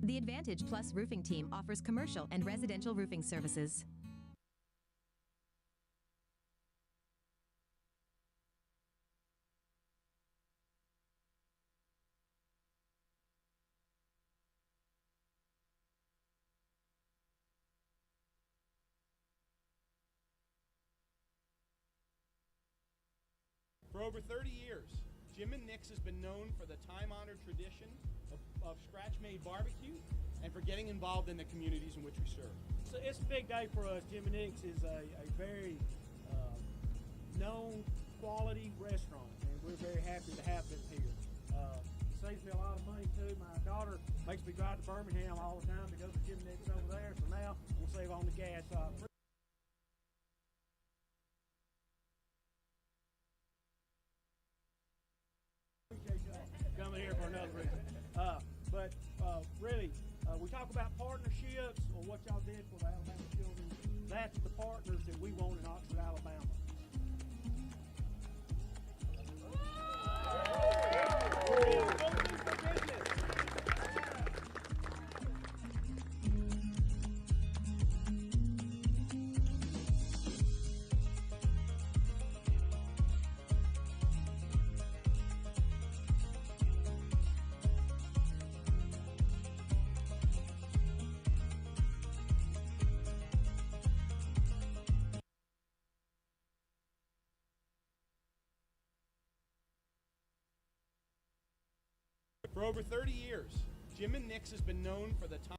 The Advantage Plus roofing team offers commercial and residential roofing services. For over 30 years, Jim and Nick's has been known for the time-honored tradition of scratch-made barbecue and for getting involved in the communities in which we serve. So it's a big day for us. Jim and Nick's is a very known quality restaurant, and we're very happy to have them here. It saves me a lot of money too. My daughter makes me drive to Birmingham all the time to go to Jim and Nick's over there, so now we'll save on the gas. Coming here for another reason. But really, we talk about partnerships or what y'all did for the Alabama children. That's the partners that we want in Oxford, Alabama. For over 30 years, Jim and Nick's has been known for the time.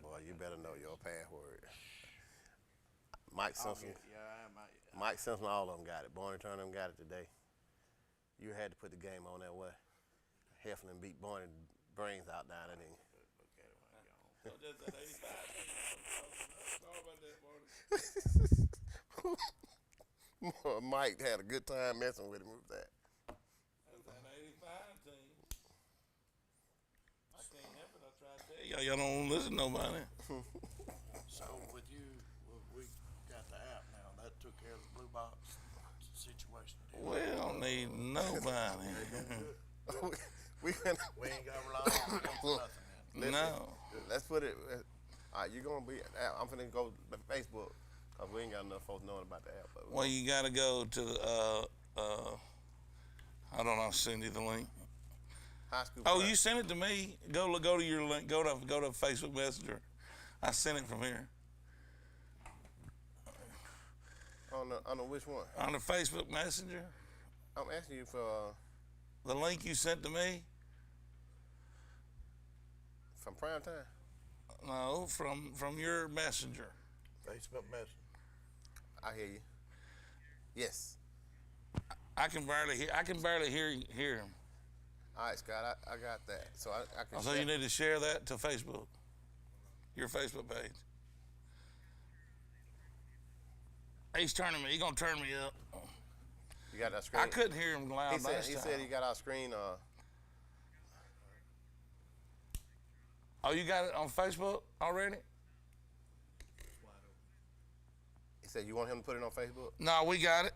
Boy, you better know your password. Mike Simpson. Mike Simpson, all of them got it. Barney Turner them got it today. You had to put the game on that way. Heflin beat Barney brains out down there. So that's at 85. Sorry about that, Barney. Mike had a good time messing with him with that. That's an 85 team. I can't help it. I try to tell y'all don't listen to nobody. So with you, we got the app now. That took care of the blue box situation. We don't need nobody. we ain't got to rely on them for nothing. No. Let's put it. All right, you're gonna be. I'm finna go to Facebook because we ain't got enough folks knowing about the app. Well, you got to go to I don't know. Send you the link. High school. Oh, you sent it to me. Go to your link. Go to Facebook Messenger. I sent it from here. On the which one? On the Facebook Messenger. I'm asking you for the link you sent to me. From Primetime? No, from your messenger. Facebook Messenger. I hear you. Yes. I can barely hear him. All right, Scott, I got that. So I can. So you need to share that to Facebook. Your Facebook page. He's turning me. He's gonna turn me up. You got that screen? I couldn't hear him loud. He said he got our screen. Oh, you got it on Facebook already? He said you want him to put it on Facebook? No, we got it.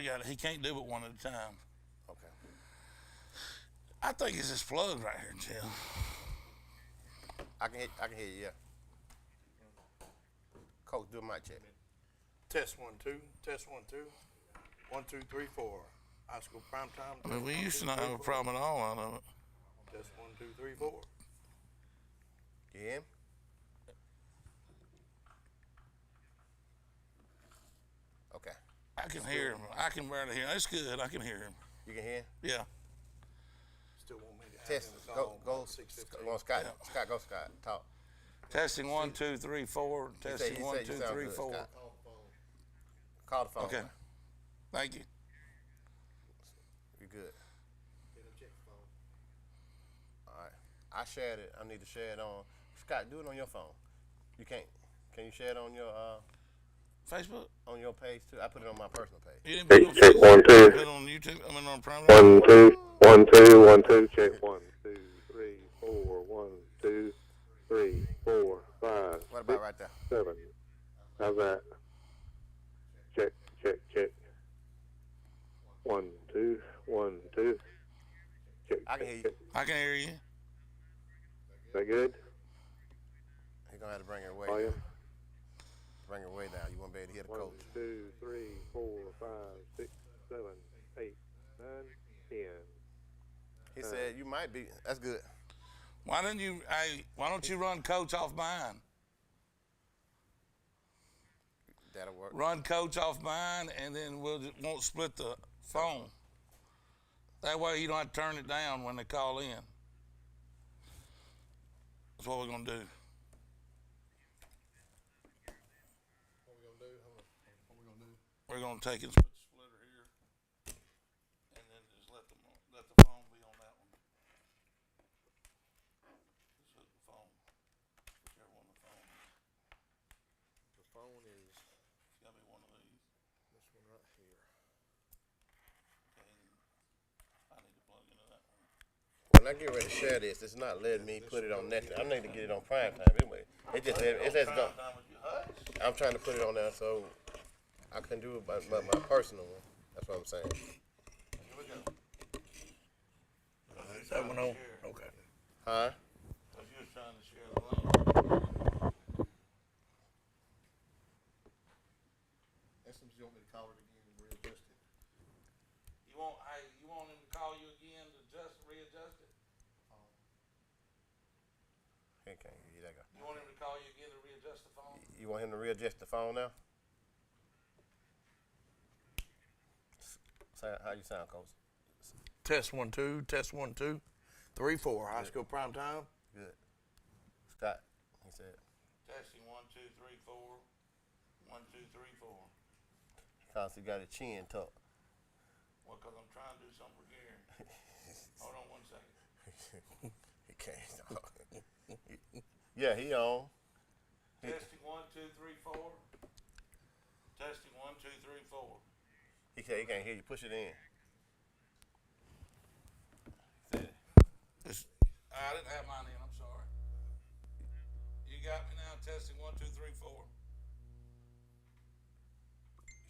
He can't do it one at a time. Okay. I think it's this plug right here, Jim. I can hear you, yeah. Coach, do a mic check. Test 1 2. Test 1 2. 1 2 3 4. High school prime time. I mean, we used to not have a problem at all out of it. Test 1 2 3 4. You hear him? Okay. I can hear him. I can barely hear him. It's good. I can hear him. You can hear him? Yeah. Still want me to add Test. in the Go, song, go, 6:15. go on, Scott. Yeah. Scott, go, Scott. Talk. Testing 1 2 3 4. He said- Testing he 1 said 2 you sound 3 good, 4. Scott. Call the phone. Okay. Thank you. You good. All right. I shared it. I need to share it on. Scott, do it on your phone. You can't. Can you share it on your Facebook? on your page too? I put it on my personal page. You didn't put it on Check Facebook? 1 2. You put it on YouTube? I mean, on Primetime? 1 2 1 2 1 2. Check 1 2 3 4 1 2 3 4 5. What about right there? 7. How's that? Check check check. 1 2 1 2. Check. I can hear you. check. I can hear you. Is that good? He's gonna have to bring her way Volume. down. Bring her way down. You won't be able to hear the 1 coach. 2 3 4 5 6 7 8 9 10. He said you might be. That's good. Why don't you run coach off mine? That'll work. Run coach off mine, and then won't split the phone. That way you don't have to turn it down when they call in. That's what we're gonna do. We're gonna take it, put the splitter here, and then just let the phone be on that one. Just hook the phone, whichever one the phone is. The phone is It's gotta be one of these. this one right here. Okay, I need to plug into that one. When I get ready to share this, it's not letting me put it on nothing. I need to get it on Primetime. It just go. I'm trying to put it on there so I can do it by my personal one. That's what I'm saying. Here we go. Is that one on? Okay. Huh? Cause you was trying to share the link. Essence, you want me to call it again and readjust it? You want him to call you again to readjust it? He can't hear you. There you go. You want him to call you again to readjust the phone? You want him to readjust the phone now? How you sound, Coach? Test 1 2. Test 1 2 3 4. High school prime time. Good. Scott, he said. Testing 1 2 3 4. 1 2 3 4. Cause he got his chin tucked. Well, cause I'm trying to do something for Gary. Hold on 1 second. He can't. Yeah, he on. Testing 1 2 3 4. Testing 1 2 3 4. He can't hear you. Push it in. I didn't have mine in. I'm sorry. You got me now. Testing 1 2 3 4.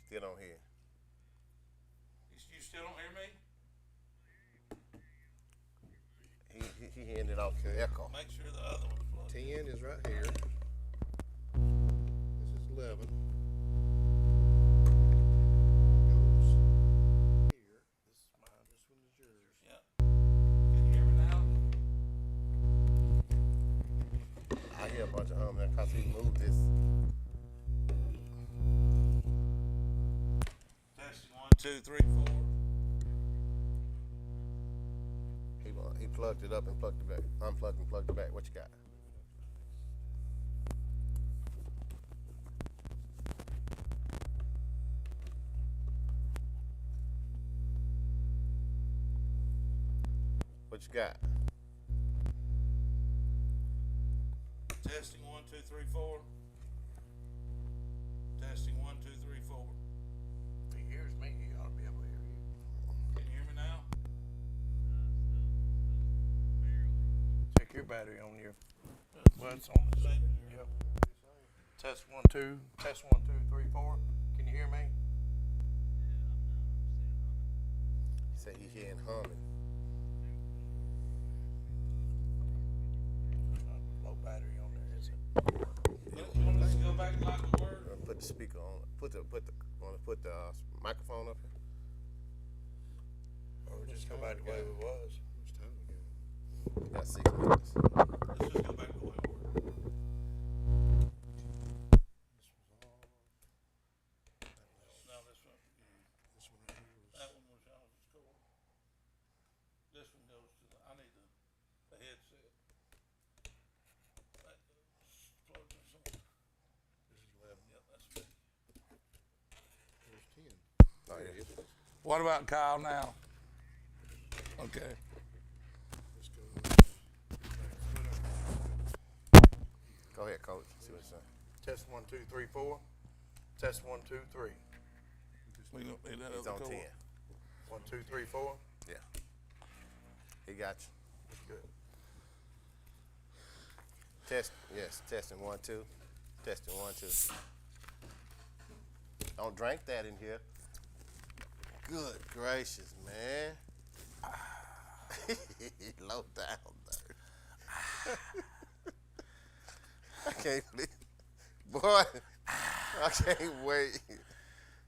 Still don't hear. You still don't hear me? He ended off the echo. Make sure the other one's plugged. 10 is right here. This is 11. Goes here. This is mine. This one is yours. Yeah. Can you hear me now? I hear a bunch of there cause he moved this. Testing 1 2 3 4. He plugged it up and plugged it back. Unplugged and plugged it back. What you got? What you got? Testing 1 2 3 4. Testing 1 2 3 4. If he hears me, he ought to be able to hear you. Can you hear me now? Check your battery on your. Well, it's on the same. Yep. Test 1 2. Test 1 2 3 4. Can you hear me? Say you hearing humming. Low battery on there, is it? Let's go back like we were. Put the speaker on. Want to put the microphone up here? Or we just go back the way it was? You got 6 minutes. Let's just go back the way we were. No, this one. That one was y'all's score. This one goes to the. I need the headset. Plug this on. This is 11. Yep, that's me. There's 10. Oh, yeah. What about Kyle now? Okay. Let's go. Go ahead, coach. See what you're saying. Test 1, 2, 3, 4. Test 1, 2, 3. We gonna leave that He's other on cord. 10. 1, 2, 3, 4. Yeah. He got you. Good. Test. Yes. Testing 1, 2. Testing 1, 2. Don't drink that in here. Good gracious, man. Low down there. I can't believe. Boy, I can't wait.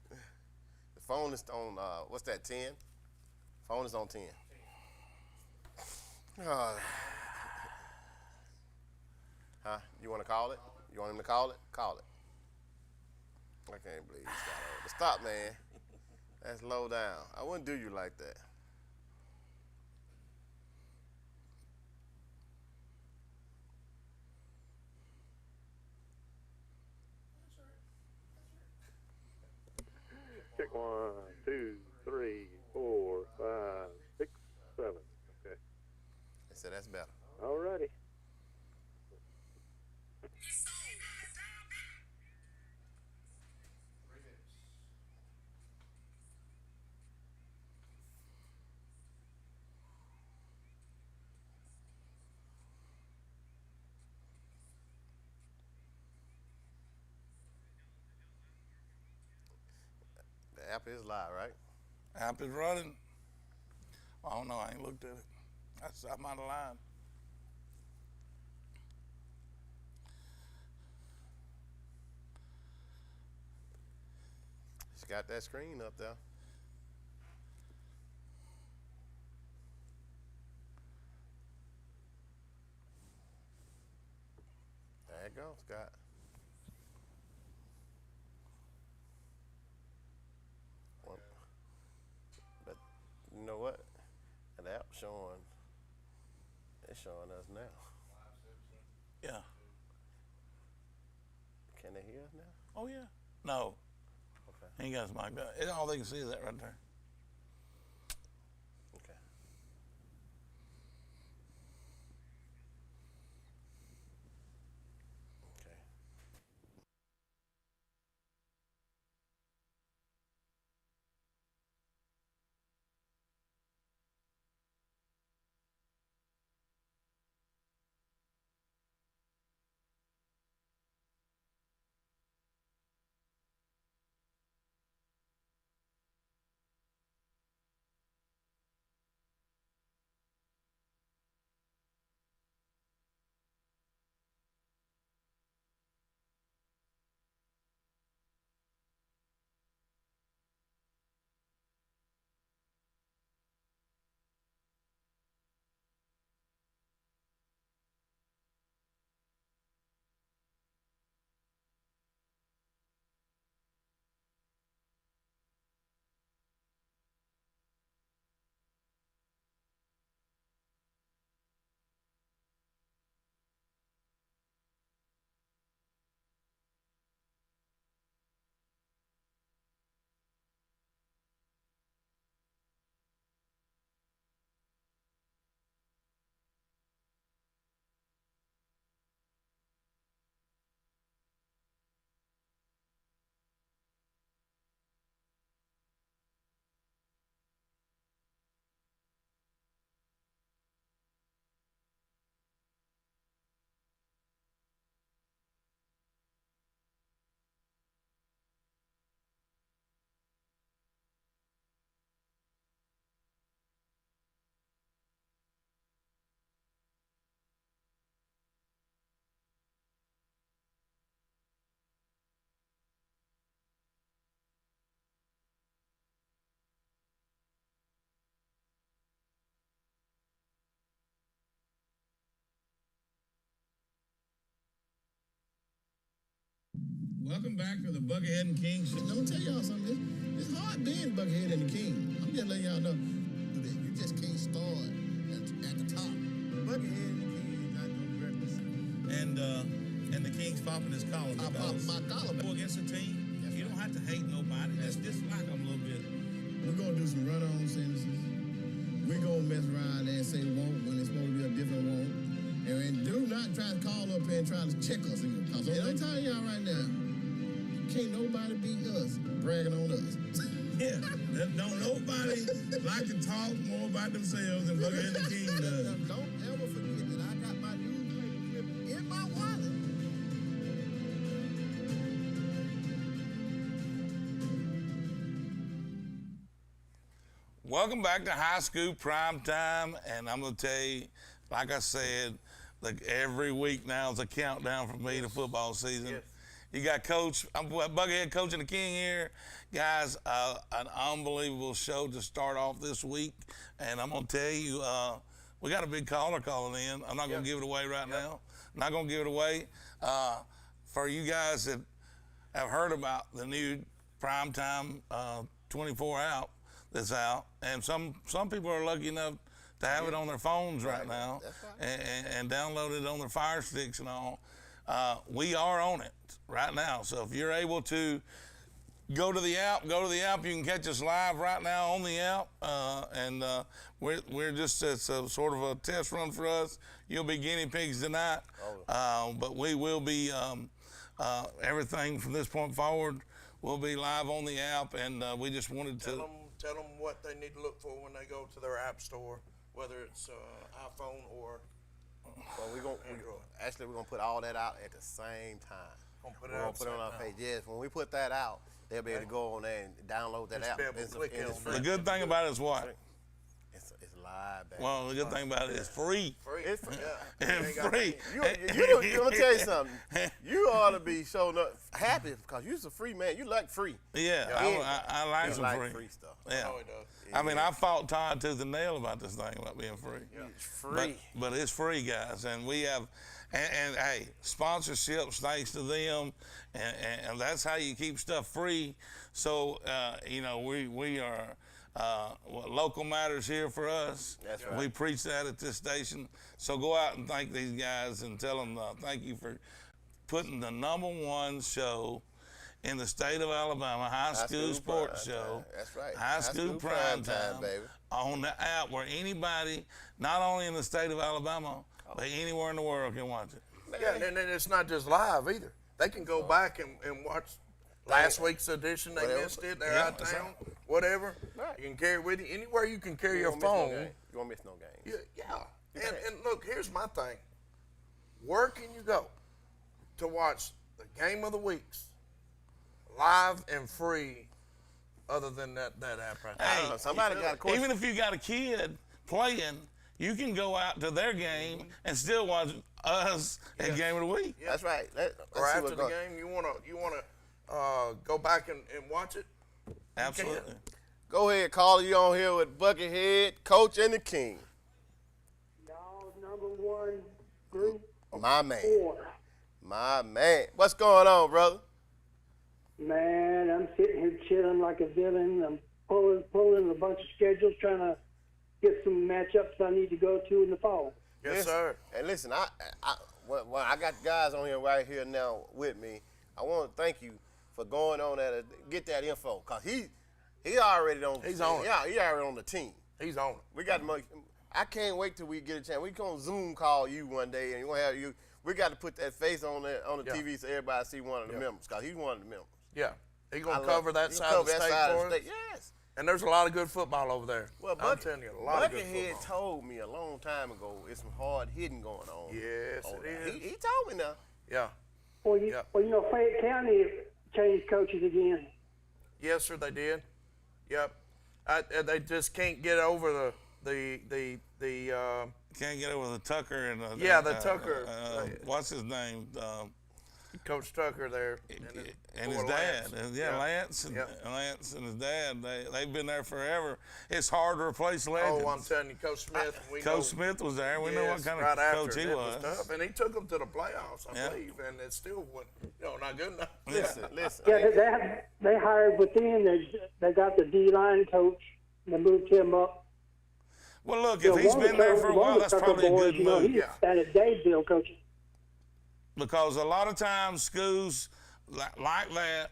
The phone is on, what's that, 10? Phone is on 10. Huh? You want to call it? You want him to call it? Call it. I can't believe this guy. Stop, man. That's low down. I wouldn't do you like that. Check 1, 2, 3, 4, 5, 6, 7. Okay. They said that's better. Alrighty. The app is live, right? App is running. I don't know. I ain't looked at it. I'm out of line. She's got that screen up there. There you go, Scott. But you know what? The app showing. It's showing us now. Yeah. Can they hear us now? Oh yeah. No. Okay. He ain't got his mic down. All they can see is that right there. Welcome back to the Buckethead and King Show. I'm gonna tell y'all something. It's hard being Buckethead and the King. I'm just letting y'all know that you just can't start at the top. Buckethead and the King is not gonna represent. And the King's popping his collar. I pop my collar. Go against a team. You don't have to hate nobody. Just dislike them a little bit. We're gonna do some run-on sentences. We're gonna mess around and say won't when it's supposed to be a different won't. And do not try to call up here and try to check us in. Because I'm telling y'all right now, can't nobody beat us bragging on us. Yeah, don't nobody like to talk more about themselves than Buckethead and the King does. Don't ever forget that I got my newspaper clip in my wallet. Welcome back to High School Primetime, and I'm going to tell you, like I said, like every week now is a countdown for me to football season. Yes. You got Coach, I'm Buckethead Coach and the King here. Guys, an unbelievable show to start off this week, and I'm going to tell you, we got a big caller calling in. I'm not going to give it away right now. I'm not going to give it away. For you guys that have heard about the new Primetime 24 out that's out, and some people are lucky enough to have it on their phones right now and download it on their Fire Sticks and all. We are on it right now. So if you're able to go to the app. You can catch us live right now on the app. And we're just, it's a sort of a test run for us. You'll be guinea pigs tonight. But we will be, everything from this point forward will be live on the app. And we just wanted to... Tell them what they need to look for when they go to their app store, whether it's iPhone or Well, we're gonna put all that out at the same time. We're gonna put it on our page. Yes, when we put that out, they'll be able to go on there and download that app. The good thing about it is what? It's live, baby. Well, the good thing about it is free. It's free. It's free. I'm gonna tell you something. You ought to be showing up happy because you're a free man. You like free. Yeah, I like some free stuff. Yeah. Oh, he does. I mean, I fought Todd tooth and nail about this thing about being free. Yeah. It's free. But it's free, guys. And we have, and hey, sponsorships, thanks to them. And that's how you keep stuff free. So, we are, local matters here for us. That's right. We preach that at this station. So go out and thank these guys and tell them thank you for putting the #1 show in the state of Alabama, high school sports show. That's right. High school prime time, baby. On the app where anybody, not only in the state of Alabama, but anywhere in the world can watch it. Yeah, and it's not just live either. They can go back and watch last week's edition. They missed it. They're out of town. Whatever. Right. You can carry it with you. Anywhere you can carry your You phone. won't miss no games. Yeah. And look, here's my thing. Where can you go to watch the game of the weeks live and free other than that app right there? Hey, somebody got a question. Even if you got a kid playing, you can go out to their game and still watch us at Game of the Week. Yeah. That's right. Or after the game, you wanna go back and watch it? Absolutely. Go ahead, caller. You on here with Buckethead, Coach, and the King. Y'all #1 group. My man. 4. My man. What's going on, brother? Man, I'm sitting here chilling like a villain. I'm pulling a bunch of schedules, trying to get some matchups I need to go to in the fall. Yes, sir. And listen, I got guys on here right here now with me. I want to thank you for going on that, get that info, cause he already on. He's on it. Yeah, he already on the team. He's on it. We got I can't wait till we get a chance. We gonna Zoom call you one day, and we're gonna have you. We got to put that face on the TV so everybody see one of the members, cause he's one of the members. Yeah, he's gonna cover that side of the state for us. Yes. And there's a lot of good football over there. Well, I'm telling you, a lot of good Buckethead football. told me a long time ago it's some hard hitting going on. Yes, it is. He told me now. Yeah. Well, Fayette County changed coaches again. Yes, sir, they did. Yep. They just can't get over the Can't get over the Tucker and the Tucker. what's his name? Coach Tucker there. And his dad. Lance and his dad, they've been there forever. It's hard to replace legends. Oh, I'm telling you, Coach Smith. Coach Smith was there. We know what kind of coach he was. Tough. And he took them to the playoffs, I believe, and it still wasn't, not good enough. Listen. Yeah, they hired within. They got the D-line coach. They moved him up. Well, look, if he's been there for a while, that's probably a good move. He's at Dadeville coaching. Because a lot of times schools like that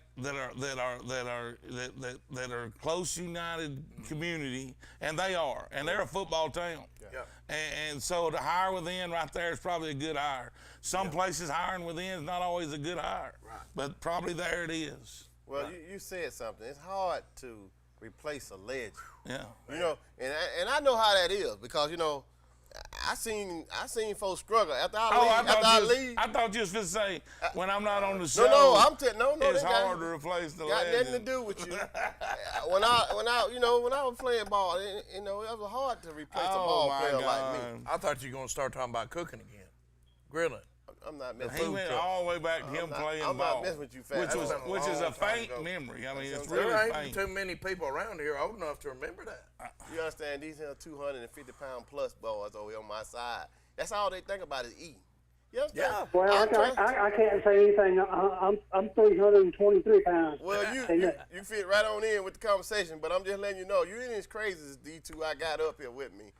are close united community, and they're a football town. Yeah. And so to hire within right there is probably a good hire. Some places hiring within is not always a good hire, but probably there it is. Well, you said something. It's hard to replace a legend. Yeah. And I know how that is because I seen folks struggle after I leave. I thought you was going to say when I'm not on the show. It's hard to replace the legend. Got nothing to do with you. when I was playing ball, it was hard to replace a ball player like me. I thought you were gonna start talking about cooking again, grilling. I'm not messing. He went all the way back to him playing ball. I'm not messing with you, fast. Which is a faint memory. I mean, it's really there faint. ain't too many people around here old enough to remember that. You understand? These 250-pound plus boys over here on my side. That's all they think about is eating. You understand? Yeah. Well, I can't say anything. I'm 323 pounds. Well, you fit right on in with the conversation, but I'm just letting you know you ain't as crazy as these two I got up here with me,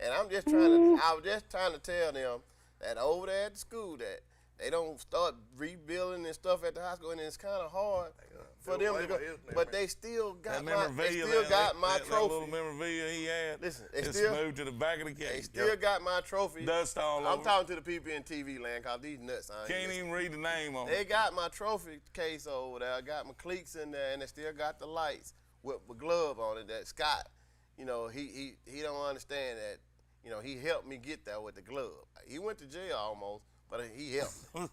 and I was just trying to tell them that over there at the school that they don't start rebuilding and stuff at the high school, and it's kind of hard for them to go. But they still got my trophy. That little memorabilia he had. Listen, it's moved to the back of the case. They still got my trophy. Dust all over. I'm talking to the people in TV land because these nuts. Can't even read the name on it. They got my trophy case over there. I got my cleats in there, and they still got the lights with my glove on it. That Scott, he don't understand that. He helped me get there with the glove. He went to jail almost, but he helped me.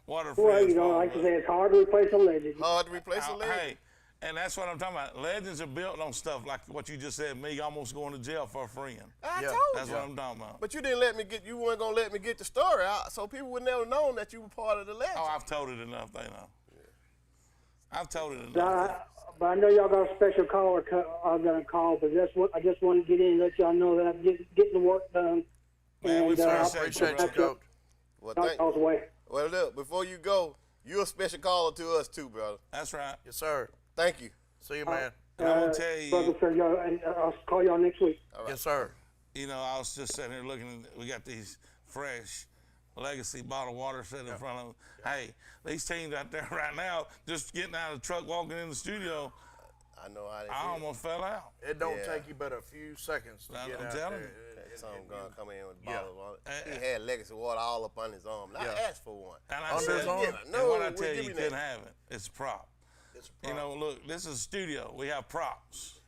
Well, like you say, it's hard to replace a legend. Hard to replace a legend. Hey, and that's what I'm talking about. Legends are built on stuff like what you just said, me almost going to jail for a friend. I told you. That's what I'm talking about. But you weren't going to let me get the story out, so people would never known that you were part of the legend. Oh, I've told it enough, they know. I've told it enough. But I know y'all got a special caller I'm going to call, but I just want to get in and let y'all know that I'm getting the work done. Man, we appreciate you, Coach. Well, look, before you go, you're a special caller to us too, brother. That's right. Yes, sir. Thank you. See you, man. I'm going to tell you. Brother, sir, I'll call y'all next week. All right. Yes, sir. I was just sitting here looking, we got these fresh Legacy bottled water sitting in front of them. Hey, these teams out there right now, just getting out of the truck, walking in the studio, I know how they I almost fell out. It don't take you but a few seconds to get out there. Some gonna come in with bottles on it. He had Legacy water all up on his arm. And I asked for one. And I said, and what I tell you, you couldn't have it. It's a prop. Look, this is a studio. We have props.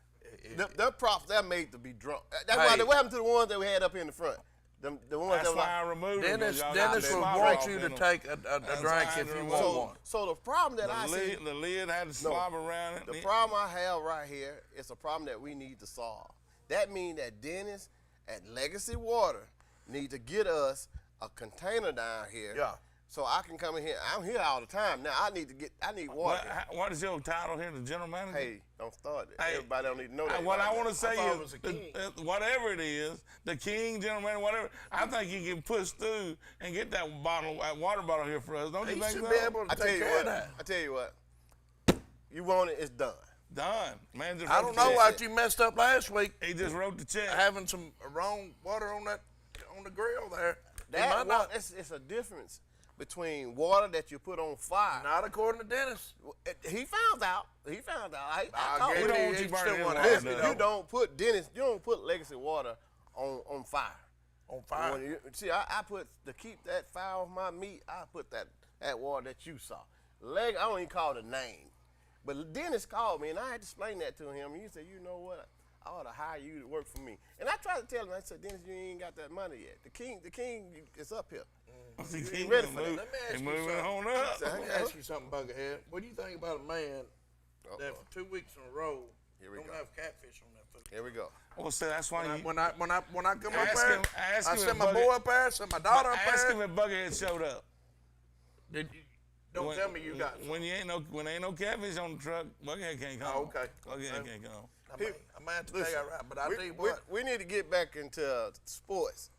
The props, they're made to be drunk. That's why, what happened to the ones that we had up here in the front? The ones That's why I removed them. Dennis would want you to take a drink if you want one. So the problem that I see. The lid had to slob around it. The problem I have right here is a problem that we need to solve. That means that Dennis at Legacy Water need to get us a container down here. Yeah. So I can come in here. I'm here all the time. Now I need water. What is your title here, the general manager? Hey, don't start it. Hey, everybody don't need to know that. What I want to say is, whatever it is, the king, general manager, whatever, I think he can push through and get that water bottle here for us. Don't you think so? He should be able to take care of that. I tell you what, you want it, it's done. Done. Man, I don't know what you messed up last week. He just wrote the check. Having some wrong water on the grill there. It's a difference between water that you put on fire. Not according to Dennis. He found out. I he don't want you burning water. You don't put Legacy water on fire. On fire. I put to keep that fire off my meat. I put that water that you saw. I don't even call it a name, but Dennis called me and I had to explain that to him. And he said, "You know what? I ought to hire you to work for me." And I tried to tell him. I said, "Dennis, you ain't got that money yet. The king is up here. You ain't ready for that." Let me ask you something. Let me ask you something, Buggerhead. What do you think about a man that for 2 weeks in a row don't have catfish on that foot? Here we go. Well, so that's why when I come up there, I send my boy up there, send my daughter up there. Ask him if Buggerhead showed up. Did Don't tell me you got some. When ain't no catfish on the truck, Buckethead can't come. Oh, okay. Buckethead can't come. I might have to tell you right, but I tell you what. We need to get back into sports,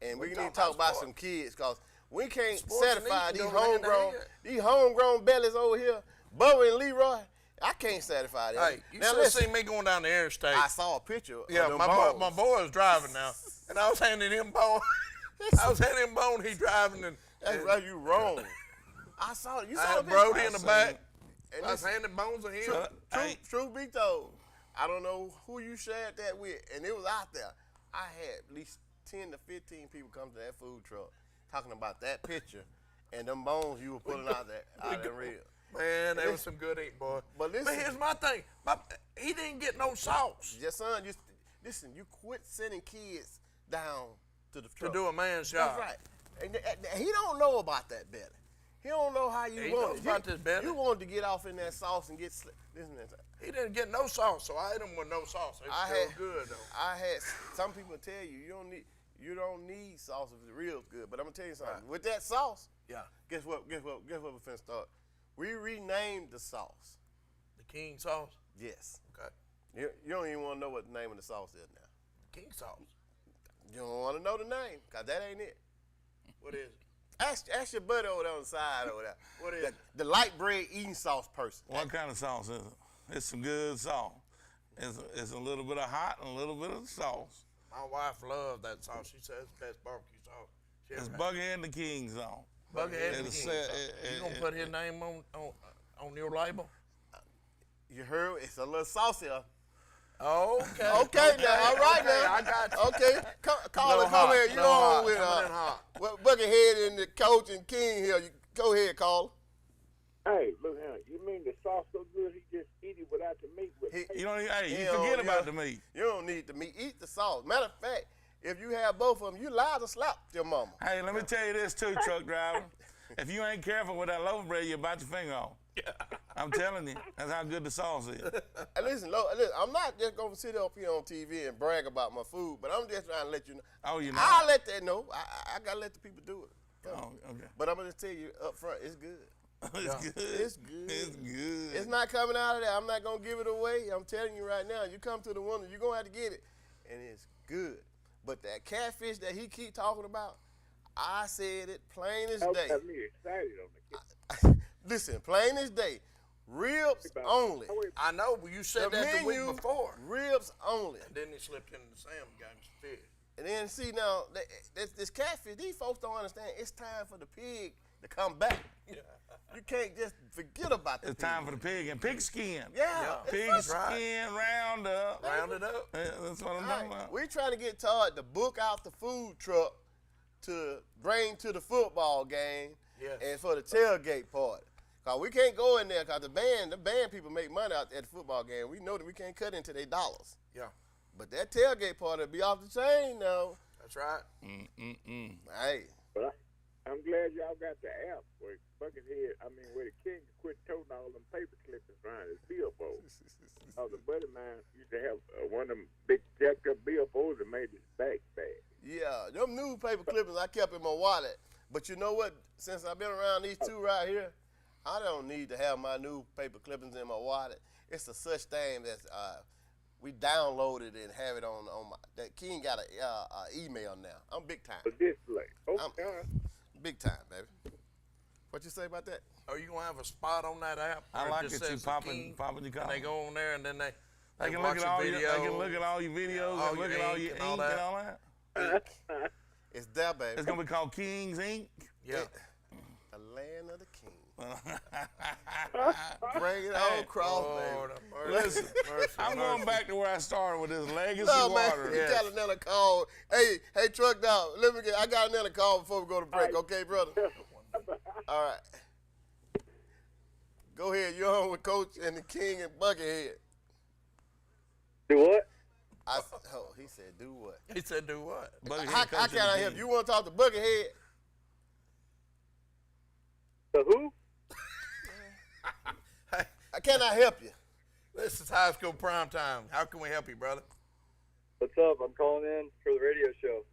and we need to talk talk about about some kids, because we can't Sports satisfy need to these go hand in homegrown bellies over here. Bubba and Leroy, I can't satisfy them. Hey, you now should have seen me going down the interstate. I saw a picture. Yeah, of my them boy was driving now, and I was handing him bone. I was handing him bone. He driving, and That's right. You wrong. I saw it. You I saw had the Brody picture. in the back. And I was listen, handing bones to him. truth be told, I don't know who you shared that with, and it was out there. I had at least 10 to 15 people come to that food truck talking about that picture and them bones you were putting out there. Real. Man, that was some good eating, boy. But listen, here's my thing. He didn't get no sauce. Yes, son. Listen, you quit sending kids down to the truck. To do a man's job. That's right. And he don't know about that better. He don't know how you He want knows it. about this better. You wanted to get off in that sauce and get this and that. He didn't get no sauce, so I ate him with no sauce. It's still good though. I had some people tell you you don't need sauce if it's real good. But I'm gonna tell you something. Right. With that sauce, Yeah. guess what we finna start? We renamed the sauce. The king sauce. Yes. Okay. You don't even want to know what the name of the sauce is now. The king sauce. You don't want to know the name, cause that ain't it. What is it? Ask your buddy over there on the side over there. What is it? The light bread eating sauce person. What kind of sauce is it? It's some good sauce. It's a little bit of hot and a little bit of sauce. My wife loves that sauce. She says it's the best barbecue sauce. It's Buckethead and the King sauce. Buckethead and the It's king sauce. You gonna put his name on your label? You heard? It's a little saucier. Okay. Okay, now, all right Okay, now. I got you. Okay, Carla, come here. You on with Buckethead and the coach and King here. Go ahead, Carla. Hey, look here. You mean the sauce so good he just eat it without the meat with it? You don't. You forget about the meat. You don't need the meat. Eat the sauce. Matter of fact, if you have both of them, you liable to slap your mama. Hey, let me tell you this too, truck driver. If you ain't careful with that loaf of bread, you'll bite your finger off. I'm telling you, that's how good the sauce is. Hey, listen, I'm not just gonna sit up here on TV and brag about my food, but I'm just trying to let you know. Oh, you know. I'll let that know. I gotta let the people do it. Oh, okay. But I'm gonna just tell you up front, it's good. It's good. It's good. It's good. It's not coming out of there. I'm not gonna give it away. I'm telling you right now. You come to the one, you're gonna have to get it, and it's good. But that catfish that he keep talking about, I said it plain as day. Got me excited on the Listen, plain as day. Ribs only. I know, but you said that the week before. Ribs only. And then he slipped into the salmon and got him some fish. And then see now, this catfish, these folks don't understand. It's time for the pig to come back. You can't just forget about the pig. It's time for the pig and pig skin. Yeah. Pig That's skin, round up. Round it up. Yeah, that's what I'm talking about. We're trying to get Todd to book out the food truck to bring to the football game and for the tailgate party. Cause we can't go in there cause the band people make money out at the football game. We know that we can't cut into their dollars. Yeah. But that tailgate party will be off the chain now. That's right. Hey. But I'm glad y'all got the app where where the King quit toting all them paper clippings around his billboard. A buddy of mine used to have one of them big jacked up billboards that made his back bad. Yeah, them newspaper clippings I kept in my wallet. But you know what? Since I've been around these two right here, I don't need to have my newspaper clippings in my wallet. It's a such thing that we downloaded and have it on my. That King got a email now. I'm big time. A display. Okay. Big time, baby. What you say about that? Are you gonna have a spot on that app? I where like just it. You says popping your and collar. they go on there and then they can watch look at all your your. video. They can look at all your videos and look at all your ink and all that. It's there, baby. It's gonna be called King's Ink. Yeah. The land of the king. Bring it on across, baby. Listen, I'm going back to where I started with this legacy No, man, water. you got another call. Hey, truck dog, I got another call before we go to break, okay, brother? All right. Go ahead, you're on with Coach and the King and Buckethead. Do what? He said do what? He said do what? How can I help you? You want to talk to Buckethead? The who? Can I help you? This is high school prime time. How can we help you, brother? What's up? I'm calling in for the radio show.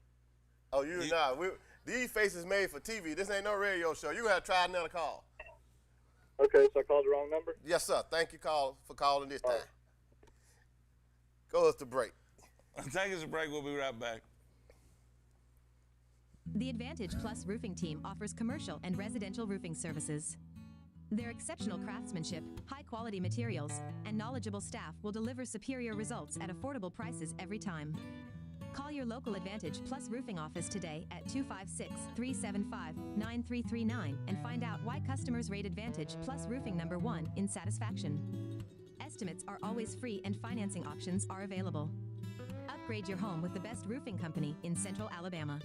Oh, these faces made for TV. This ain't no radio show. You gotta try another call. Okay, so I called the wrong number? Yes, sir. Thank you for calling this time. Go us to break. Take us a break. We'll be right back. The Advantage Plus roofing team offers commercial and residential roofing services. Their exceptional craftsmanship, high-quality materials, and knowledgeable staff will deliver superior results at affordable prices every time. Call your local Advantage Plus roofing office today at 256-375-9339 and find out why customers rate Advantage Plus roofing #1 in satisfaction. Estimates are always free and financing options are available. Upgrade your home with the best roofing company in Central Alabama.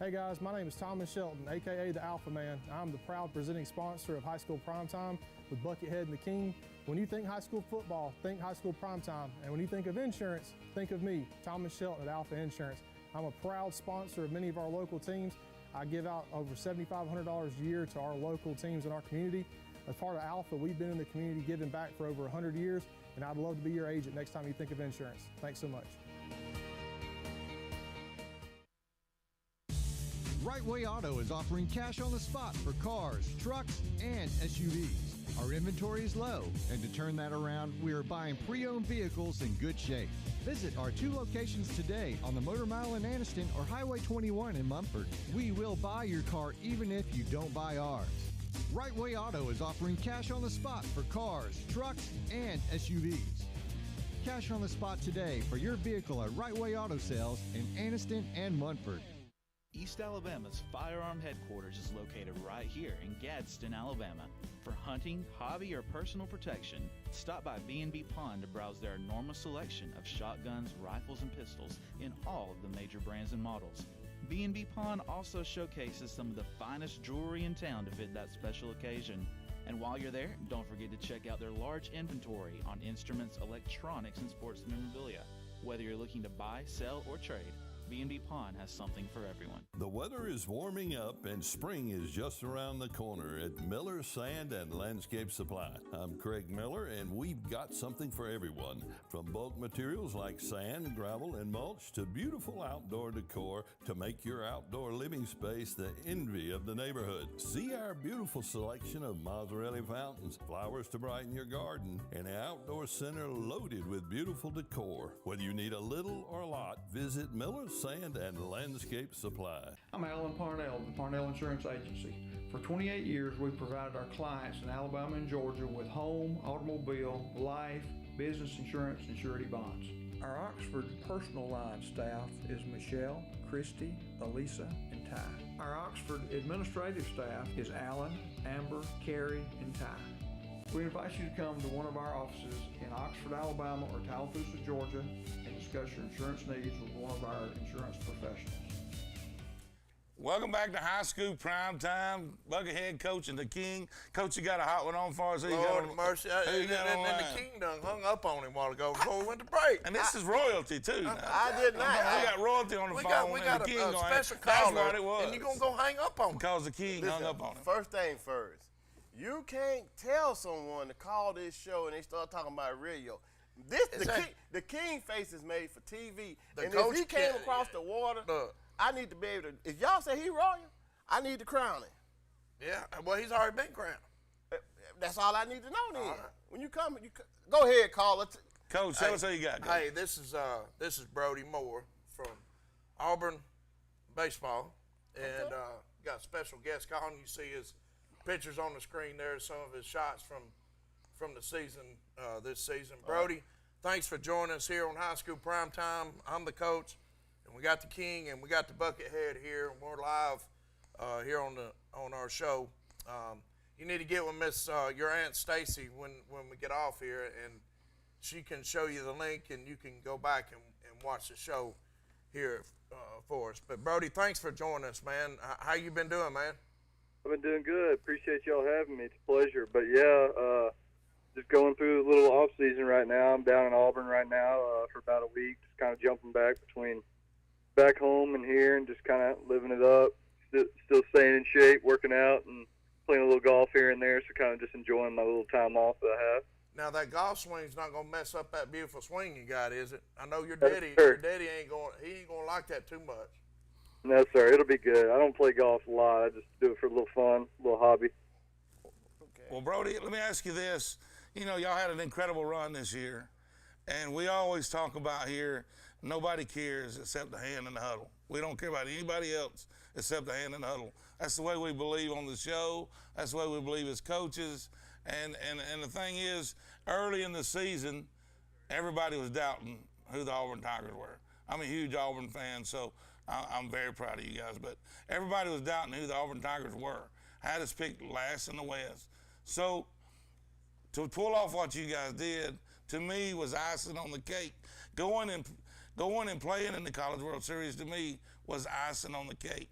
Hey guys, my name is Thomas Shelton, aka the Alpha Man. I'm the proud presenting sponsor of High School Primetime with Buckethead and the King. When you think high school football, think High School Primetime. And when you think of insurance, think of me, Thomas Shelton at Alpha Insurance. I'm a proud sponsor of many of our local teams. I give out over $7,500 a year to our local teams in our community. As part of Alpha, we've been in the community giving back for over 100 years, and I'd love to be your agent next time you think of insurance. Thanks so much. Right Way Auto is offering cash on the spot for cars, trucks, and SUVs. Our inventory is low, and to turn that around, we are buying pre-owned vehicles in good shape. Visit our 2 locations today on the Motor Mile in Anniston or Highway 21 in Mumford. We will buy your car even if you don't buy ours. Right Way Auto is offering cash on the spot for cars, trucks, and SUVs. Cash on the spot today for your vehicle at Right Way Auto Sales in Anniston and Munford. East Alabama's firearm headquarters is located right here in Gadsden, Alabama. For hunting, hobby, or personal protection, stop by B&B Pawn to browse their enormous selection of shotguns, rifles, and pistols in all of the major brands and models. B&B Pawn also showcases some of the finest jewelry in town to fit that special occasion. And while you're there, don't forget to check out their large inventory on instruments, electronics, and sports memorabilia. Whether you're looking to buy, sell, or trade, B&B Pawn has something for everyone. The weather is warming up and spring is just around the corner at Miller Sand and Landscape Supply. I'm Craig Miller and we've got something for everyone. From bulk materials like sand, gravel, and mulch to beautiful outdoor decor to make your outdoor living space the envy of the neighborhood. See our beautiful selection of Mazzarelli fountains, flowers to brighten your garden, and an outdoor center loaded with beautiful decor. Whether you need a little or a lot, visit Miller Sand and Landscape Supply. I'm Alan Parnell of the Parnell Insurance Agency. For 28 years, we've provided our clients in Alabama and Georgia with home, automobile, life, business insurance, and surety bonds. Our Oxford personal line staff is Michelle, Christy, Elisa, and Ty. Our Oxford administrative staff is Alan, Amber, Carrie, and Ty. We invite you to come to one of our offices in Oxford, Alabama or Tallapoosa, Georgia, and discuss your insurance needs with one of our insurance professionals. Welcome back to High School Primetime. Buckethead Coach and the King. Coach, you got a hot one on for us? Lord have mercy. And the King done hung up on him a while ago before we went to break. And this is royalty, too. I did not. We got royalty on the phone. We got and the King a special That's caller, what it was. and you're going to go hang up on him. Because the King hung up on him. First thing first, you can't tell someone to call this show and they start talking about radio. The King face is made for TV. And if he came across the water, I need to be able to, if y'all say he royal, I need to crown him. Yeah, well, he's already been crowned. That's all I need to know then. Right. When you come, go ahead, caller. Coach, tell us how you got. Hey, this is Brody Moore from Auburn baseball, and got a special guest calling. You see his pictures on the screen there, some of his shots from the season, this season. Brody, thanks for joining us here on High School Primetime. I'm the coach, and we got the King, and we got the Buckethead here, and we're live here on our show. You need to get with your Aunt Stacy when we get off here, and she can show you the link, and you can go back and watch the show here for us. But Brody, thanks for joining us, man. How you been doing, man? I've been doing good. Appreciate y'all having me. It's a pleasure. But yeah, just going through a little off season right now. I'm down in Auburn right now for about a week, just kind of jumping back between back home and here, and just kind of living it up. Still staying in shape, working out, and playing a little golf here and there. So kind of just enjoying my little time off that I have. Now that golf swing's not gonna mess up that beautiful swing you got, is it? I know your daddy. Your daddy ain't gonna like that too much. No, sir. It'll be good. I don't play golf a lot. I just do it for a little fun, a little hobby. Okay. Well, Brody, let me ask you this. You know, y'all had an incredible run this year, and we always talk about here, nobody cares except the hand in the huddle. We don't care about anybody else except the hand in the huddle. That's the way we believe on the show. That's the way we believe as coaches. And the thing is, early in the season, everybody was doubting who the Auburn Tigers were. I'm a huge Auburn fan, so I'm very proud of you guys. But everybody was doubting who the Auburn Tigers were. Had us picked last in the West. So to pull off what you guys did, to me, was icing on the cake. Going and playing in the College World Series, to me, was icing on the cake.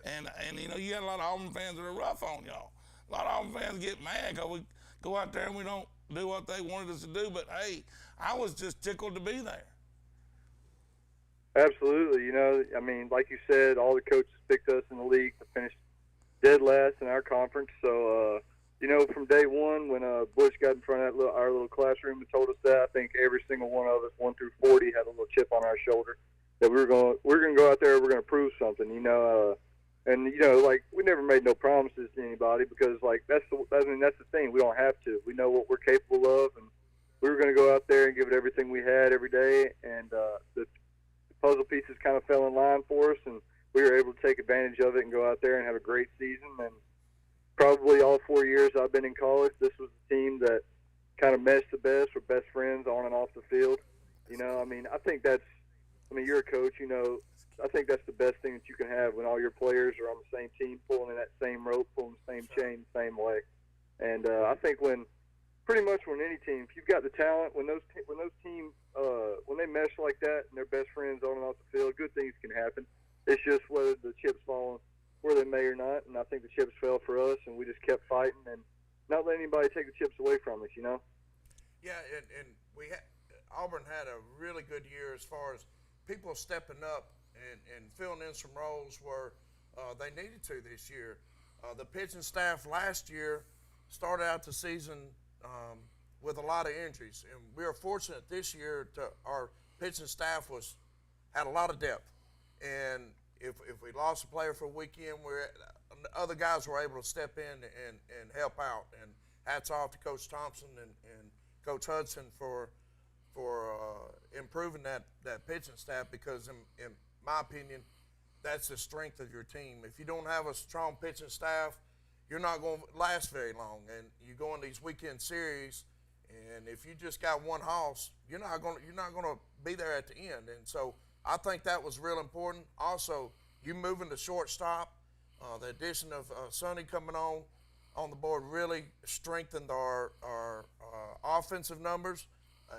Yes. And you know, you got a lot of Auburn fans that are rough on y'all. A lot of Auburn fans get mad because we go out there and we don't do what they wanted us to do. But, hey, I was just tickled to be there. Absolutely. You know, I mean, like you said, all the coaches picked us in the league to finish dead last in our conference. So, you know, from day one, when Bush got in front of our little classroom and told us that, I think every single one of us, 1 through 40, had a little chip on our shoulder that we're going to go out there, we're going to prove something, you know. And, you know, like, we never made no promises to anybody because, like, that's the thing. We don't have to. We know what we're capable of, and we were going to go out there and give it everything we had every day. And the puzzle pieces kind of fell in line for us, and we were able to take advantage of it and go out there and have a great season. And probably all 4 years I've been in college, this was the team that kind of meshed the best. We're best friends on and off the field. You know, I mean, you're a coach, you know, I think that's the best thing that you can have when all your players are on the same team, pulling in that same rope, pulling the same chain, the same way. And I think when any team, if you've got the talent, when those teams when they mesh like that and they're best friends on and off the field, good things can happen. It's just whether the chips fall where they may or not. And I think the chips fell for us, and we just kept fighting and not letting anybody take the chips away from us. You know. Yeah, and Auburn had a really good year as far as people stepping up and filling in some roles where they needed to this year. The pitching staff last year started out the season with a lot of injuries, and we were fortunate this year our pitching staff had a lot of depth. And if we lost a player for a weekend, other guys were able to step in and help out. And hats off to Coach Thompson and Coach Hudson for improving that pitching staff, because in my opinion, that's the strength of your team. If you don't have a strong pitching staff, you're not going to last very long. And you go in these weekend series, and if you just got one hoss, you're not going to be there at the end. And so I think that was real important. Also, you moving to shortstop, the addition of Sonny coming on the board really strengthened our offensive numbers,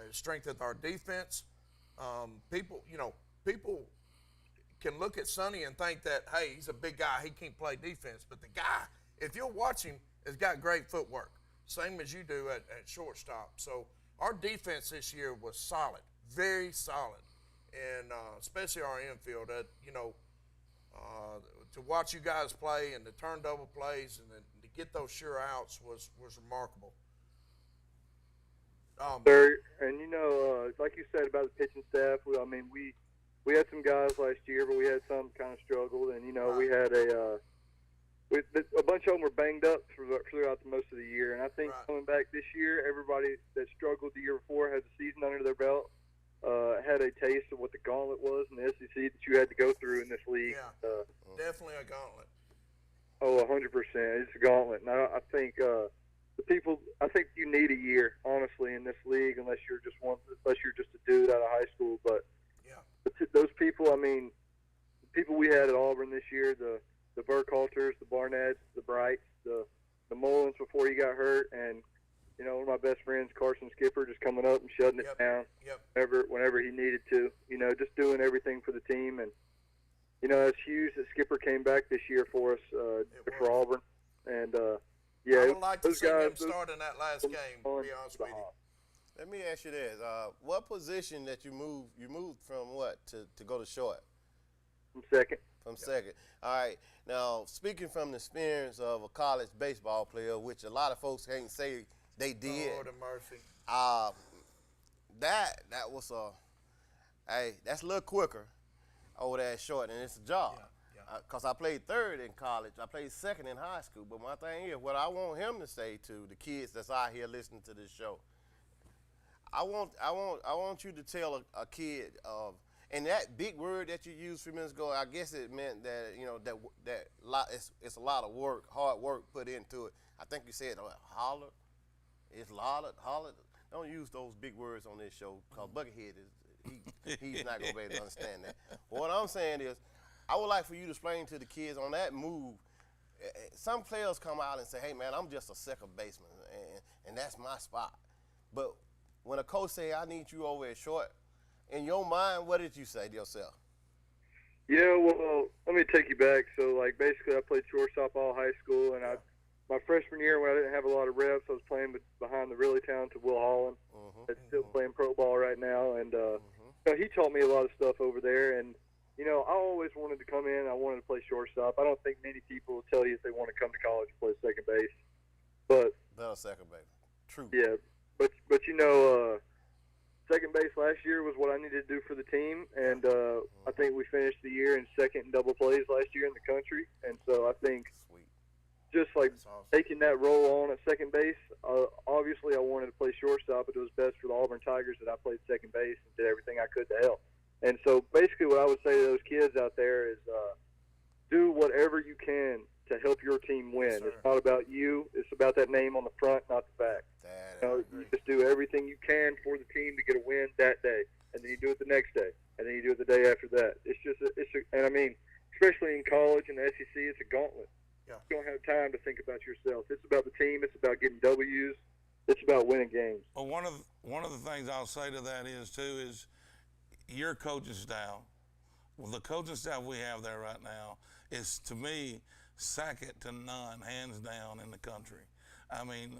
strengthened our defense. People can look at Sonny and think that, hey, he's a big guy, he can't play defense. But the guy, if you'll watch him, has got great footwork, same as you do at shortstop. So our defense this year was solid, very solid, and especially our infield. To watch you guys play and to turn double plays and to get those sure outs was remarkable. Sir, and like you said about the pitching staff, we had some guys last year, but we had some kind of struggled, and we had a bunch of them were banged up throughout most of the year. And I think coming back this year, everybody that struggled the year before has a season under their belt, had a taste of what the gauntlet was in the SEC that you had to go through in this league. Yeah, definitely a gauntlet. Oh, 100%. It's a gauntlet. And I think I think you need a year, honestly, in this league, unless you're just a dude out of high school. But those people, the people we had at Auburn this year, the Burkhalters, the Barnetts, the Brights, the Mullins before he got hurt, and one of my best friends, Carson Skipper, just coming up and shutting it down whenever he needed to. Just doing everything for the team. And it's huge that Skipper came back this year for us for Auburn. And I would like to see him start in that last game, to be honest with you. Let me ask you this: what position that you moved from what to go to short? From second. From second. All right. Now, speaking from the experience of a college baseball player, which a lot of folks can't say they did. Lord have mercy. That was that's a little quicker over there at short, and it's a job. because I played third in college. I played second in high school. But my thing is, what I want him to say to the kids that's out here listening to this show, I want you to tell a kid of, and that big word that you used a few minutes ago, I guess it meant that, you know, that it's a lot of work, hard work put into it. I think you said holler. It's holler. Don't use those big words on this show, because Buckethead he's not gonna be able to understand that. But what I'm saying is, I would like for you to explain to the kids on that move. Some players come out and say, "Hey man, I'm just a second baseman, and that's my spot." But when a coach say, "I need you over at short," in your mind, what did you say to yourself? Yeah, well, let me take you back. So, like, basically, I played shortstop all high school, and my freshman year, when I didn't have a lot of reps, I was playing behind the really talented Will Holland. That's still playing pro ball right now, and so he taught me a lot of stuff over there. And you know, I always wanted to come in. I wanted to play shortstop. I don't think many people will tell you if they want to come to college and play second base, but second base, true. Yeah, but you know, second base last year was what I needed to do for the team, and I think we finished the year in second in double plays last year in the country. And so I think just like taking that role on at second base, obviously I wanted to play shortstop, but it was best for the Auburn Tigers that I played second base and did everything I could to help. And so basically what I would say to those kids out there is do whatever you can to help your team win. It's not about you. It's about that name on the front, not the back. You just do everything you can for the team to get a win that day, and then you do it the next day, and then you do it the day after that. And I mean, especially in college and the SEC, it's a gauntlet. You don't have time to think about yourself. It's about the team. It's about getting W's. It's about winning games. Well, one of the things I'll say to that is your coaching staff. Well, the coaching staff we have there right now is, to me, second to none, hands down, in the country. I mean,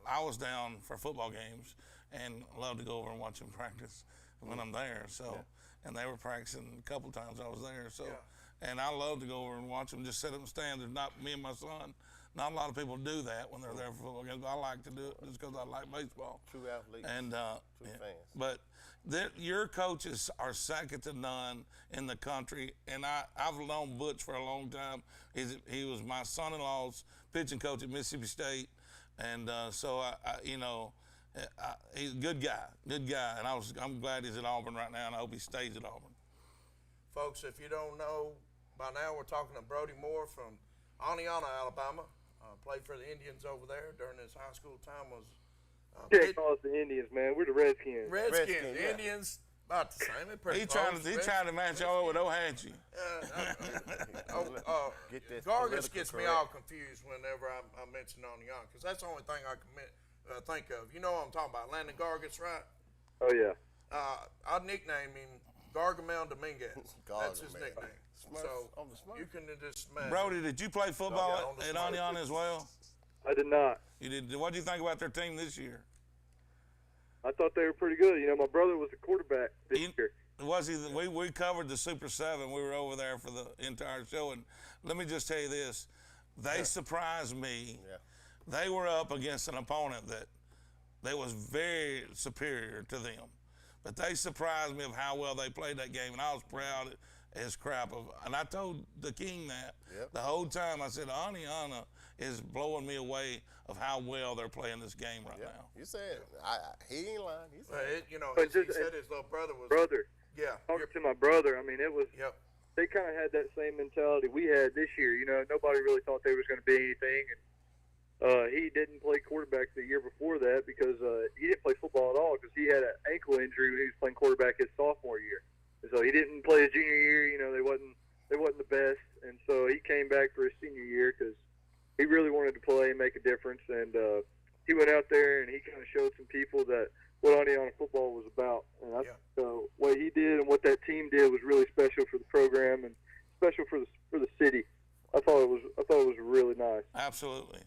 I was down for football games and love to go over and watch them practice when I'm there. So, and they were practicing a couple times I was there. So. And I love to go over and watch them, just sit up and stand. There's not me and my son. Not a lot of people do that when they're there for football games. I like to do it just because I like baseball. True athlete. And true fans. But your coaches are second to none in the country. And I've known Butch for a long time. He was my son-in-law's pitching coach at Mississippi State, and so he's a good guy. And I'm glad he's at Auburn right now, and I hope he stays at Auburn. Folks, if you don't know, by now we're talking to Brody Moore from Oneonta, Alabama. Played for the Indians over there during his high school time. Can't call us the Indians, man. We're the Redskins. Redskins. The Indians, about the same. He trying to match y'all with Ohatchee. Gargis gets me all confused whenever I mention Oneonta, because that's the only thing I can think of. You know what I'm talking about, Landon Gargis, right? Oh, yeah. I'd nickname him Gargamel Dominguez. That's his nickname. So you can just imagine. Brody, did you play football at Oneonta as well? I did not. You did. What do you think about their team this year? I thought they were pretty good. You know, my brother was the quarterback this year. Was he? We covered the Super 7. We were over there for the entire show, and let me just tell you this: they surprised me. Yeah. They were up against an opponent that was very superior to them. But they surprised me of how well they played that game, and I was proud as crap of. And I told the King that the whole time. I said, Oneonta is blowing me away of how well they're playing this game right now. You said he ain't lying. He said, he said his little brother was. Yeah. Talking to my brother, I mean, it was. Yep. They kind of had that same mentality we had this year. You know, nobody really thought there was going to be anything, and he didn't play quarterback the year before that because he didn't play football at all because he had an ankle injury when he was playing quarterback his sophomore year. And so he didn't play his junior year. You know, they wasn't the best, and so he came back for his senior year because he really wanted to play and make a difference. And he went out there and he kind of showed some people that what Oneonta football was about. And what he did and what that team did was really special for the program and special for the city. I thought it was really nice. Absolutely.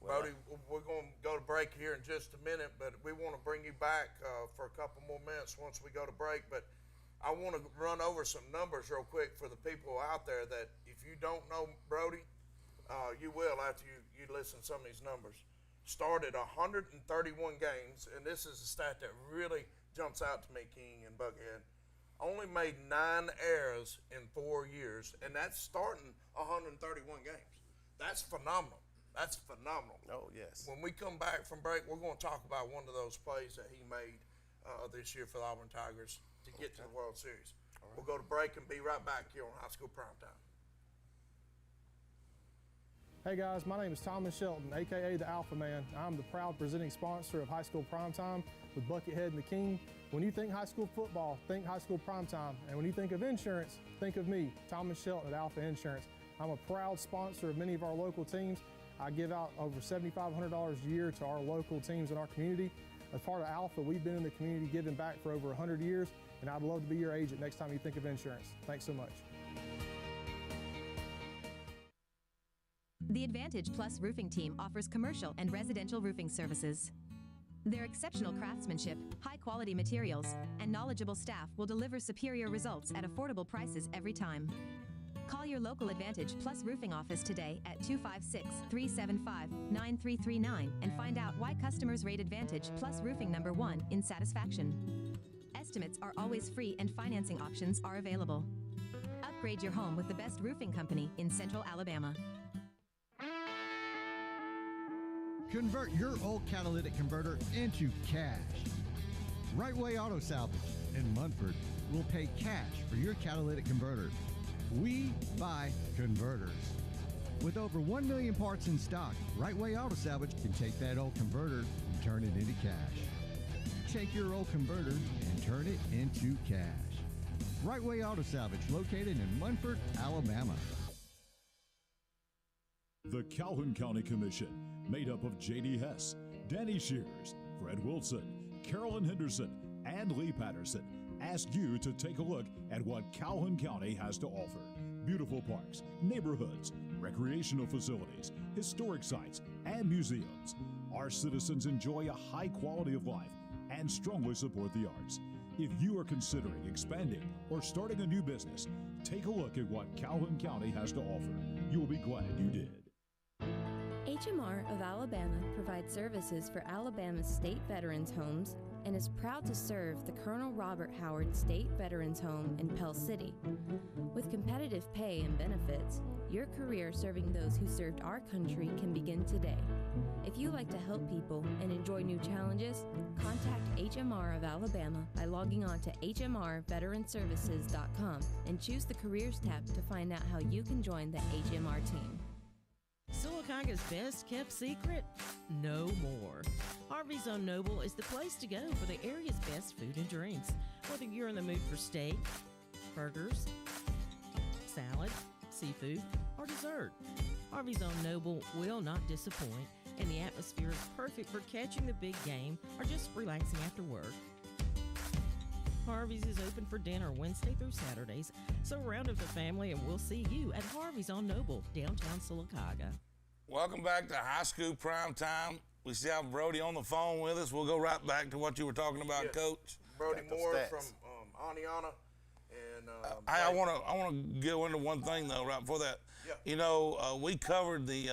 Brody, we're going to go to break here in just a minute, but we want to bring you back for a couple more minutes once we go to break. But I want to run over some numbers real quick for the people out there that if you don't know Brody, you will after you listen to some of these numbers. Started 131 games, and this is a stat that really jumps out to me, King and Buckhead. only made 9 errors in 4 years, and that's starting 131 games. That's phenomenal. That's phenomenal. Oh, yes. When we come back from break, we're going to talk about one of those plays that he made this year for the Auburn Tigers to get to the World Series. We'll go to break and be right back here on High School Primetime. Hey guys, my name is Thomas Shelton, aka the Alpha Man. I'm the proud presenting sponsor of High School Primetime with Buckethead and the King. When you think high school football, think High School Primetime. And when you think of insurance, think of me, Thomas Shelton at Alpha Insurance. I'm a proud sponsor of many of our local teams. I give out over $7,500 a year to our local teams in our community. As part of Alpha, we've been in the community giving back for over 100 years, and I'd love to be your agent next time you think of insurance. Thanks so much. The Advantage Plus roofing team offers commercial and residential roofing services. Their exceptional craftsmanship, high-quality materials, and knowledgeable staff will deliver superior results at affordable prices every time. Call your local Advantage Plus roofing office today at 256-375-9339 and find out why customers rate Advantage Plus roofing #1 in satisfaction. Estimates are always free and financing options are available. Upgrade your home with the best roofing company in Central Alabama. Convert your old catalytic converter into cash. Right Way Auto Salvage in Munford will pay cash for your catalytic converter. We buy converters. With over 1 million parts in stock, Right Way Auto Salvage can take that old converter and turn it into cash. Take your old converter and turn it into cash. Right Way Auto Salvage, located in Munford, Alabama. The Calhoun County Commission, made up of J.D. Hess, Danny Shears, Fred Wilson, Carolyn Henderson, and Lee Patterson, ask you to take a look at what Calhoun County has to offer. Beautiful parks, neighborhoods, recreational facilities, historic sites, and museums. Our citizens enjoy a high quality of life and strongly support the arts. If you are considering expanding or starting a new business, take a look at what Calhoun County has to offer. You will be glad you did. HMR of Alabama provides services for Alabama's state veterans' homes and is proud to serve the Colonel Robert Howard State Veterans Home in Pell City. With competitive pay and benefits, your career serving those who served our country can begin today. If you like to help people and enjoy new challenges, contact HMR of Alabama by logging on to hmrveteranservices.com and choose the Careers tab to find out how you can join the HMR team. Sylacauga's best kept secret? No more. Harvey's on Noble is the place to go for the area's best food and drinks. Whether you're in the mood for steak, burgers, salad, seafood, or dessert, Harvey's on Noble will not disappoint, and the atmosphere is perfect for catching the big game or just relaxing after work. Harvey's is open for dinner Wednesday through Saturdays, so round up the family and we'll see you at Harvey's on Noble, downtown Sylacauga. Welcome back to High School Primetime. We still have Brody on the phone with us. We'll go right back to what you were talking about, Yes. Coach. Brody Moore from Aniana. And I want to go into one thing though right before that. Yeah. You know, we covered the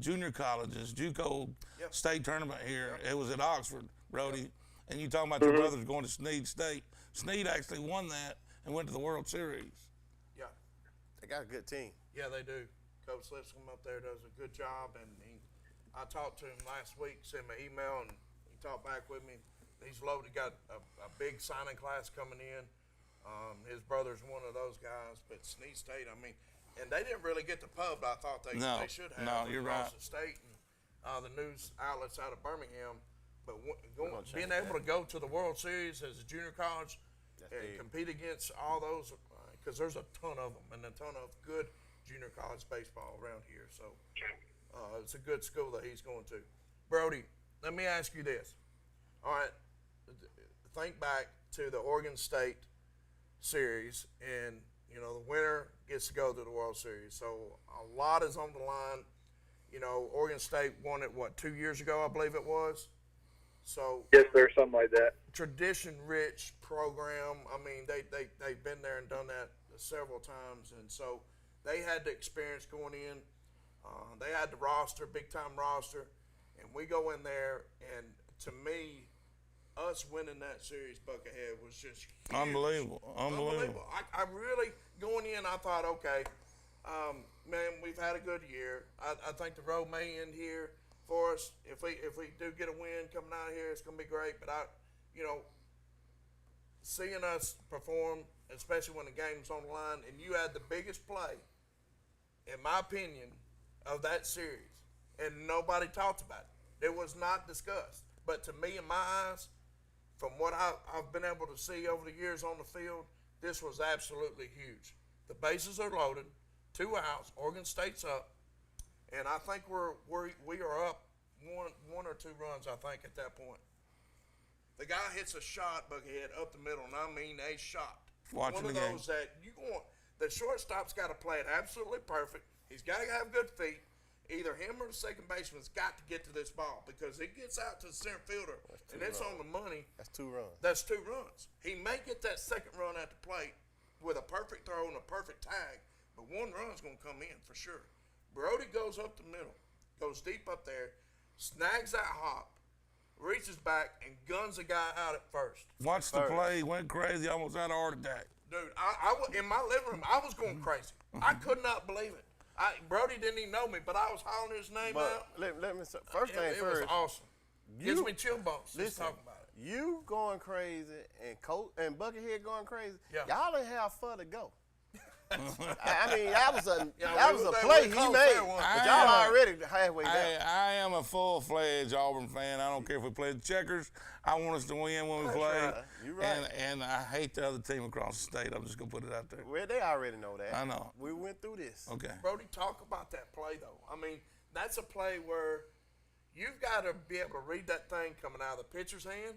junior colleges, JUCO state tournament here. It was at Oxford, Brody. And you talking about your brothers going to Snead State. Snead actually won that and went to the World Series. Yeah. They got a good team. Yeah, they do. Coach Lipscomb up there does a good job, and I talked to him last week, sent him an email, and he talked back with me. He's loaded, got a big signing class coming in. His brother's one of those guys, but Snead State, I mean, and they didn't really get the pub I thought they should have. No, you're right. The state and the news outlets out of Birmingham. But being able to go to the World Series as a junior college and compete against all those, because there's a ton of them and a ton of good junior college baseball around here. So it's a good school that he's going to. Brody, let me ask you this. All right, think back to the Oregon State series, and, you know, the winner gets to go to the World Series. So a lot is on the line. You know, Oregon State won it, 2 years ago, I believe it was? So yes, sir, something like that. Tradition-rich program. I mean, they've been there and done that several times, and so they had the experience going in. They had the roster, big-time roster, and we go in there, and to me, us winning that series, Buckethead, was just huge. Unbelievable. I really, going in, I thought, okay, man, we've had a good year. I think the road may end here for us. If we do get a win coming out of here, it's going to be great. But seeing us perform, especially when the game's on the line, and you had the biggest play, in my opinion, of that series, and nobody talked about it. It was not discussed. But to me, in my eyes, from what I've been able to see over the years on the field, this was absolutely huge. The bases are loaded, 2 outs, Oregon State's up, and I think we are up one or 2 runs, I think, at that point. The guy hits a shot, Buckethead, up the middle, and I mean a shot. One of those that the shortstop's got to play it absolutely perfect. He's got to have good feet. Either him or the second baseman's got to get to this ball because it gets out to the center fielder and it's on the money. That's 2 runs. That's 2 runs. He may get that second run at the plate with a perfect throw and a perfect tag, but 1 run's going to come in for sure. Brody goes up the middle, goes deep up there, snags that hop, reaches back, and guns a guy out at first. Watch the play. Went crazy. Almost had a heart attack. Dude, I in my living room, I was going crazy. I could not believe it. Brody didn't even know me, but I was hollering his name out. Let me say, first thing first. It was awesome. Gives me chill bumps just talking about it. You going crazy and Buckethead going crazy. Yeah. Y'all didn't have fun to go. I mean, that was a play he made. But y'all already halfway there. I am a full-fledged Auburn fan. I don't care if we play the checkers. I want us to win when we play. Right. You're right. And I hate the other team across the state. I'm just going to put it out there. Well, they already know that. I know. We went through this. Okay. Brody, talk about that play, though. I mean, that's a play where you've got to be able to read that thing coming out of the pitcher's hand,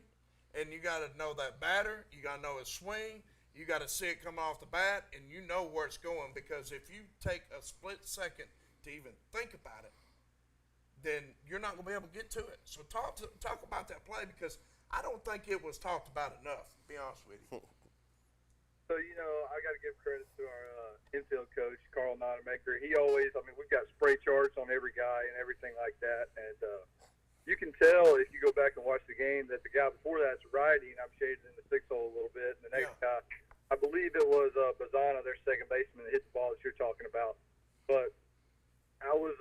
and you got to know that batter. You got to know his swing. You got to see it come off the bat, and you know where it's going, because if you take a split second to even think about it, then you're not going to be able to get to it. So talk about that play, because I don't think it was talked about enough, to be honest with you. So, I got to give credit to our infield coach, Carl Nonemaker. He always, we've got spray charts on every guy and everything like that, and you can tell if you go back and watch the game that the guy before that's righty, and I'm shaded in the 6 hole a little bit, and the next guy, I believe it was Bazana, their second baseman, that hit the ball that you're talking about. But I was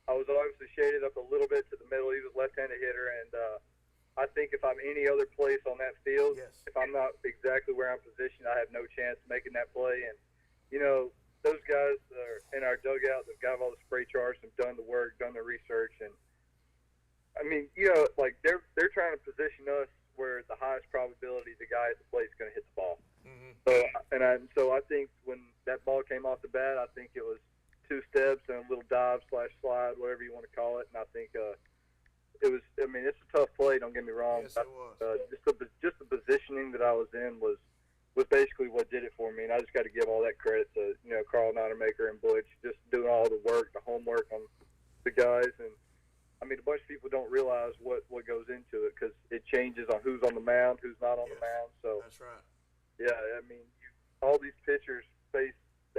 obviously shaded up a little bit to the middle. He was a left-handed hitter, and I think if I'm any other place on that field, if I'm not exactly where I'm positioned, I have no chance of making that play. And, those guys that are in our dugout that got all the spray charts and done the work, done the research, and they're trying to position us where the highest probability the guy at the plate is going to hit the ball. Mm-hmm. So I think when that ball came off the bat, I think it was 2 steps and a little dive/slide, whatever you want to call it. And I think it was. It's a tough play. Don't get me wrong. Yes, it was. Just the positioning that I was in was basically what did it for me. And I just got to give all that credit to Carl Nonemaker and Butch, just doing all the work, the homework on the guys. And a bunch of people don't realize what goes into it, because it changes on who's on the mound, who's not on the mound. So that's right. Yeah, all these pitchers they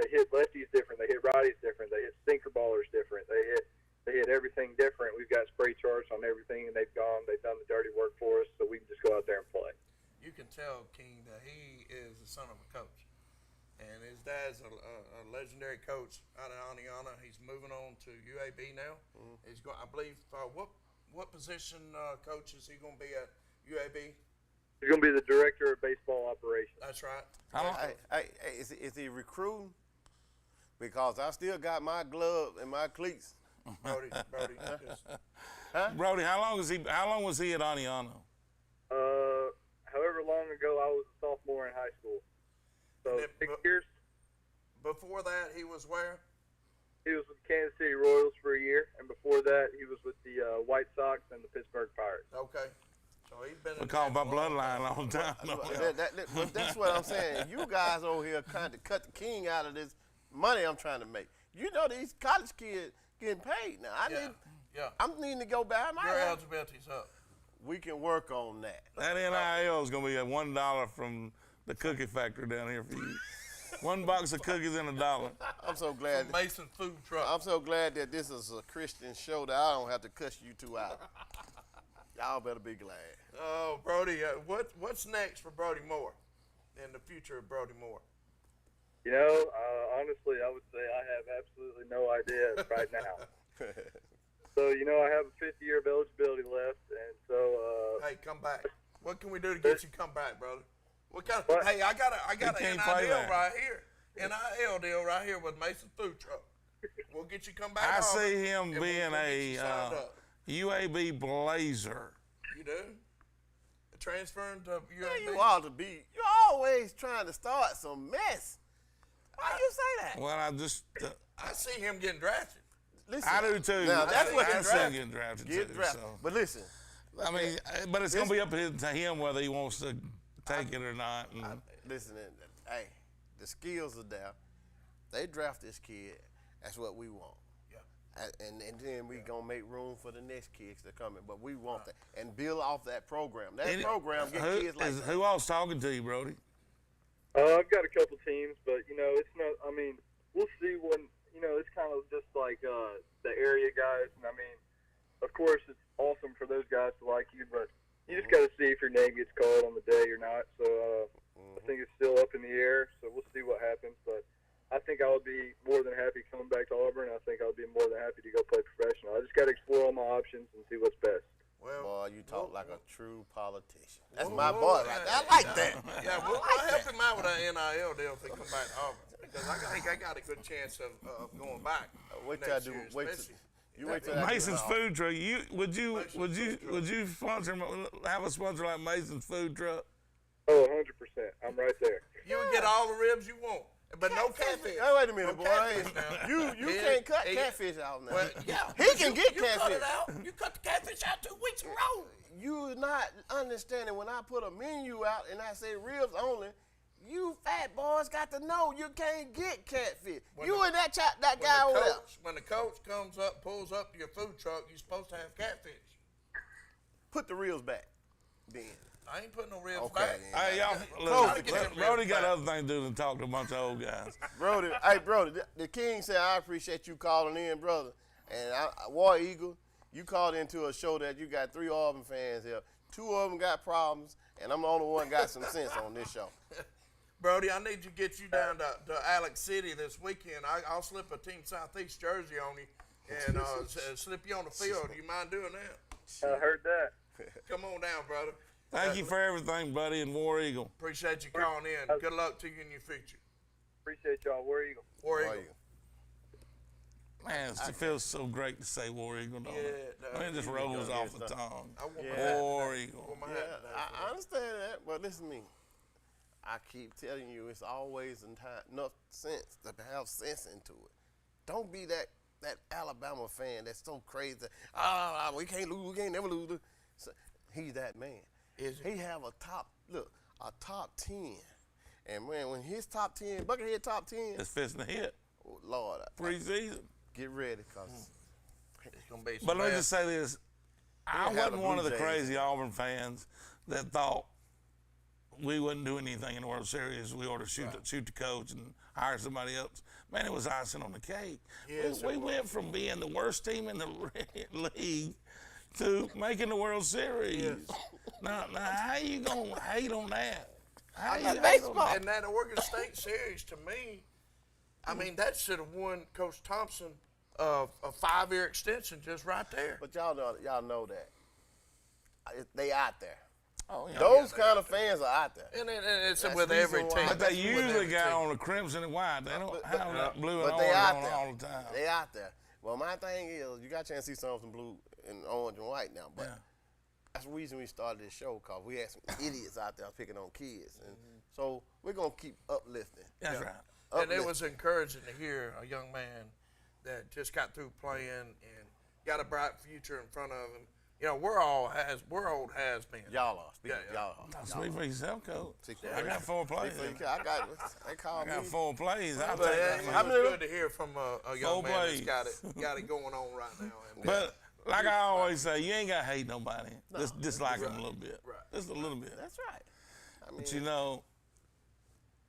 hit lefties different, they hit righties different, they hit sinker ballers different, they hit everything different. We've got spray charts on everything, and they've done the dirty work for us, so we can just go out there and play. You can tell, King, that he is the son of a coach, and his dad's a legendary coach out of Aniana. He's moving on to UAB now. Mm-hmm. He's going, I believe, what position coach is he going to be at UAB? He's going to be the director of baseball operations. That's right. Is he recruiting? Because I still got my glove and my cleats. Brody. Brody, how long was he at Aniano? However long ago I was a sophomore in high school. So 6 years. Before that, he was where? He was with the Kansas City Royals for a year, and before that, he was with the White Sox and the Pittsburgh Pirates. Okay. So he's been. We call him by bloodline all the time. But that's what I'm saying. You guys over here trying to cut the king out of this money I'm trying to make. These college kids getting paid now. I'm needing to go back. Your eligibility's up. We can work on that. That NIL is going to be at $1 from the cookie factory down here for you. 1 box of cookies and $1. I'm so glad. Mason Food Truck. I'm so glad that this is a Christian show that I don't have to cuss you 2 out. Y'all better be glad. Oh, Brody, what's next for Brody Moore in the future of Brody Moore? You know, honestly, I would say I have absolutely no idea right now. So, you know, I have a 50 year of eligibility left, and so. Hey, come back. What can we do to get you to come back, brother? What kind of? Hey, I got an NIL deal right here. NIL deal right here with Mason Food Truck. We'll get you come back. I see him being a UAB Blazer. You do? Transferring to UAB? Yeah, you ought to be. You're always trying to start some mess. Why you say that? Well, I just. I see him getting drafted. Listen, I do too. Now, that's what I see him getting drafted too. So. But listen. I mean, but it's going to be up to him whether he wants to take it or not. Listen, hey, the skills are there. They draft this kid. That's what we want. And then we gonna make room for the next kids that come in, but we want that and build off that program. That program get kids like that. Who else talking to you, Brody? I've got a couple teams, but you know, it's not. I mean, we'll see when. You know, it's kind of just like the area guys, and I mean, of course, it's awesome for those guys to like you, but you just got to see if your name gets called on the day or not. So I think it's still up in the air. So we'll see what happens, but. I think I would be more than happy coming back to Auburn. I think I would be more than happy to go play professional. I just got to explore all my options and see what's best. Well, boy, you talk like a true politician. That's my boy right there. I like that. Yeah, we'll help him out with that NIL deal if he come back to Auburn. Because I think I got a good chance of going back. Wait till I do. Wait till Mason's Food Truck. Would you sponsor? Have a sponsor like Mason's Food Truck? Oh, 100%. I'm right there. You would get all the ribs you want. But no catfish. Hey, wait a minute, boy. You can't cut catfish out now. Well, he can get catfish. You cut it out. You cut the catfish out 2 weeks in a row. You're not understanding when I put a menu out and I say ribs only. You fat boys got to know you can't get catfish. And that guy over there. When the coach comes up, pulls up to your food truck, you're supposed to have catfish. Put the ribs back, then. I ain't putting no ribs back. Hey, y'all, look, Brody got other things to do than talk to a bunch of old guys. Brody, the King said, I appreciate you calling in, brother. And War Eagle, you called into a show that you got 3 Auburn fans here. 2 of them got problems, and I'm the only one got some sense on this show. Brody, I need to get you down to Alex City this weekend. I'll slip a Team Southeast jersey on you and slip you on the field. Do you mind doing that? I heard that. Come on down, brother. Thank you for everything, buddy, and War Eagle. Appreciate you calling in. Good luck to you in your future. Appreciate y'all. War Eagle. War Eagle. Man, it feels so great to say War Eagle, don't it? I mean, it just rolls off the tongue. War Eagle. I understand that, but listen to me. I keep telling you, it's always enough sense to have sense into it. Don't be that Alabama fan that's so crazy. We can't lose. We can't never lose. So, he's that man. He have a top 10. And man, when his top 10, Buckethead top 10. It's fixing to hit. Oh, Lord. Preseason. Get ready, because it's going to be But let me just say this. I wasn't one of the crazy Auburn fans that thought we wouldn't do anything in the World Series. We ought to shoot the coach and hire somebody else. Man, it was icing on the cake. Yes, we went from being the worst team in the league to making the World Series. Yes. Now, how you gonna hate on that? And that Oregon State series, to me, I mean, that should have won Coach Thompson a 5-year extension just right there. But y'all know that they out there. Oh, yeah. Those kind of fans are out there. And it's with every team. But they usually got on the crimson and white. They don't have that blue and orange on all the time. They out there. Well, my thing is, you got a chance to see something blue and orange and white now. But that's the reason we started this show, because we had some idiots out there picking on kids. And so we're going to keep uplifting. That's right. And it was encouraging to hear a young man that just got through playing and got a bright future in front of him. You know, we're old has-beens. Y'all are. Y'all are. Speak for yourself, Coach. I got 4 plays. I got 4 plays. I'll take that. that. It's good to hear from a young man that's got it going on right now. But like I always say, you ain't got to hate nobody. Just dislike them a little bit. Right. Just a little bit. That's right. But you know,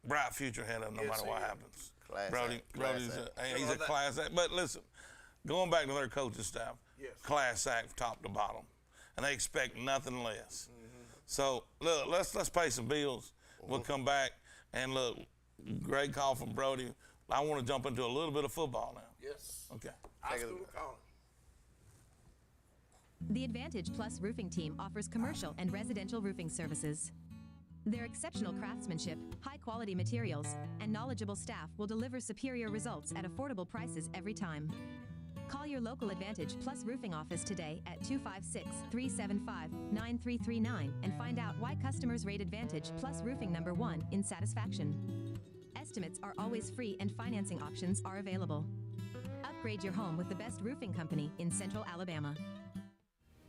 bright future ahead of him no matter what happens. Brody's he's a class act. But listen, going back to their coaching staff, class act top to bottom. and they expect nothing less. So look, let's pay some bills. We'll come back and look. Great call from Brody. I want to jump into a little bit of football now. Yes. Okay. High school calling. The Advantage Plus roofing team offers commercial and residential roofing services. Their exceptional craftsmanship, high-quality materials, and knowledgeable staff will deliver superior results at affordable prices every time. Call your local Advantage Plus roofing office today at 256-375-9339 and find out why customers rate Advantage Plus roofing #1 in satisfaction. Estimates are always free and financing options are available. Upgrade your home with the best roofing company in Central Alabama.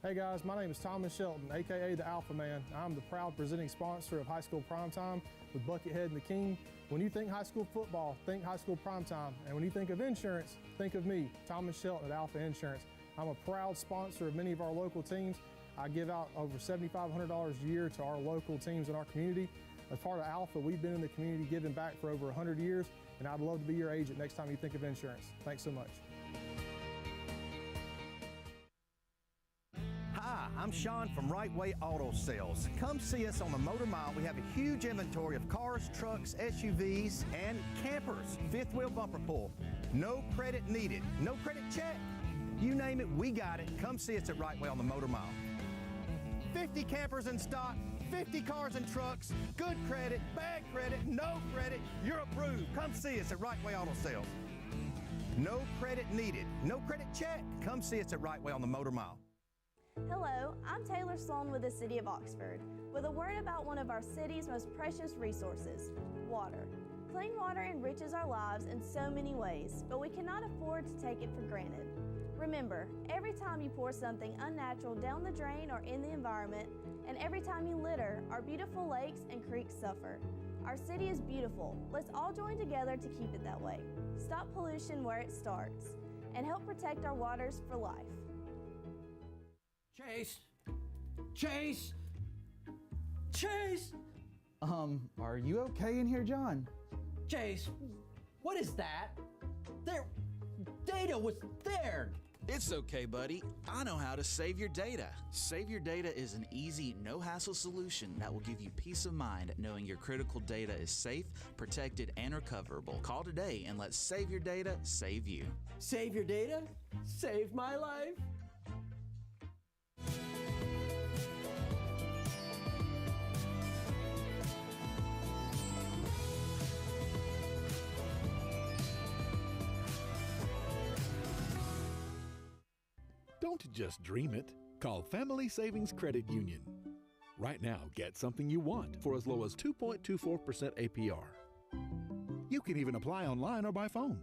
Hey guys, my name is Thomas Shelton, aka the Alpha Man. I'm the proud presenting sponsor of High School Primetime with Buckethead and the King. When you think high school football, think High School Primetime. And when you think of insurance, think of me, Thomas Shelton at Alpha Insurance. I'm a proud sponsor of many of our local teams. I give out over $7,500 a year to our local teams in our community. As part of Alpha, we've been in the community giving back for over 100 years, and I'd love to be your agent next time you think of insurance. Thanks so much. Hi, I'm Sean from Right Way Auto Sales. Come see us on the Motor Mile. We have a huge inventory of cars, trucks, SUVs, and campers. Fifth wheel bumper pull. No credit needed. No credit check. You name it, we got it. Come see us at Right Way on the Motor Mile. 50 campers in stock, 50 cars and trucks, good credit, bad credit, no credit. You're approved. Come see us at Right Way Auto Sales. No credit needed. No credit check. Come see us at Right Way on the Motor Mile. Hello, I'm Taylor Sloan with the City of Oxford, with a word about one of our city's most precious resources, water. Clean water enriches our lives in so many ways, but we cannot afford to take it for granted. Remember, every time you pour something unnatural down the drain or in the environment, and every time you litter, our beautiful lakes and creeks suffer. Our city is beautiful. Let's all join together to keep it that way. Stop pollution where it starts, and help protect our waters for life. Chase! Chase! Chase! Are you okay in here, John? Chase, what is that? There, data was there! It's okay, buddy. I know how to save your data. Save Your Data is an easy, no-hassle solution that will give you peace of mind knowing your critical data is safe, protected, and recoverable. Call today and let Save Your Data save you. Save your data? Save my life? Don't just dream it. Call Family Savings Credit Union. Right now, get something you want for as low as 2.24% APR. You can even apply online or by phone.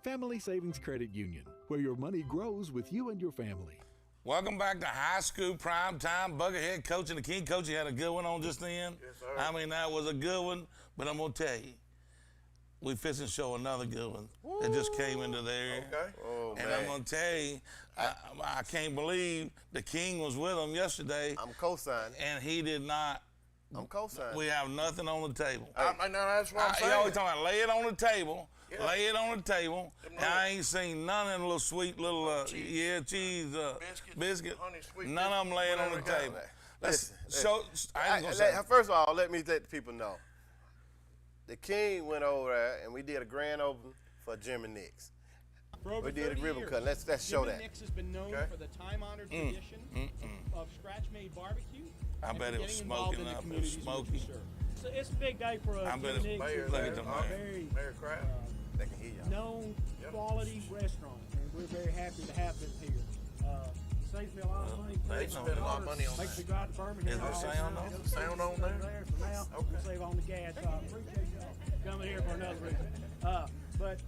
Family Savings Credit Union, where your money grows with you and your family. Welcome back to High School Primetime. Buckethead Coach and the King. Coach, you had a good one on just then. Yes, sir. I mean, that was a good one, but I'm going to tell you, we fixing to show another good one that just came into there. Okay. Oh, and man. I'm going to tell you, I can't believe the King was with him yesterday. I'm co-signing. And he did not. I'm co-signing. We have nothing on the table. I know that's what I'm He saying. always talking about lay it on the table. Yeah. Lay it on the table. And I ain't seen none of them little sweet little, cheese, biscuit. honey, sweet None of them lay it on the whatever table. Listen, I ain't gonna say. first of all, let me let the people know. The King went over there and we did a grand opening for Jimmy Nix. We did a ribbon cut. Let's show that. Jimmy Nix has been known for the time-honored tradition of scratch-made barbecue. I bet it was smoking up. It was smoky. So it's a big day for us. I bet Jimmy it's Nix look is at the a very Mayor Crab. They can hear y'all. known quality restaurant, and we're very happy to have them here. Saves me a lot of money. They spend a lot of money on Makes that. me drive to Birmingham. Is there sound on? Sound on there? For now, we'll save on the gas. So I appreciate y'all coming here for another reason. But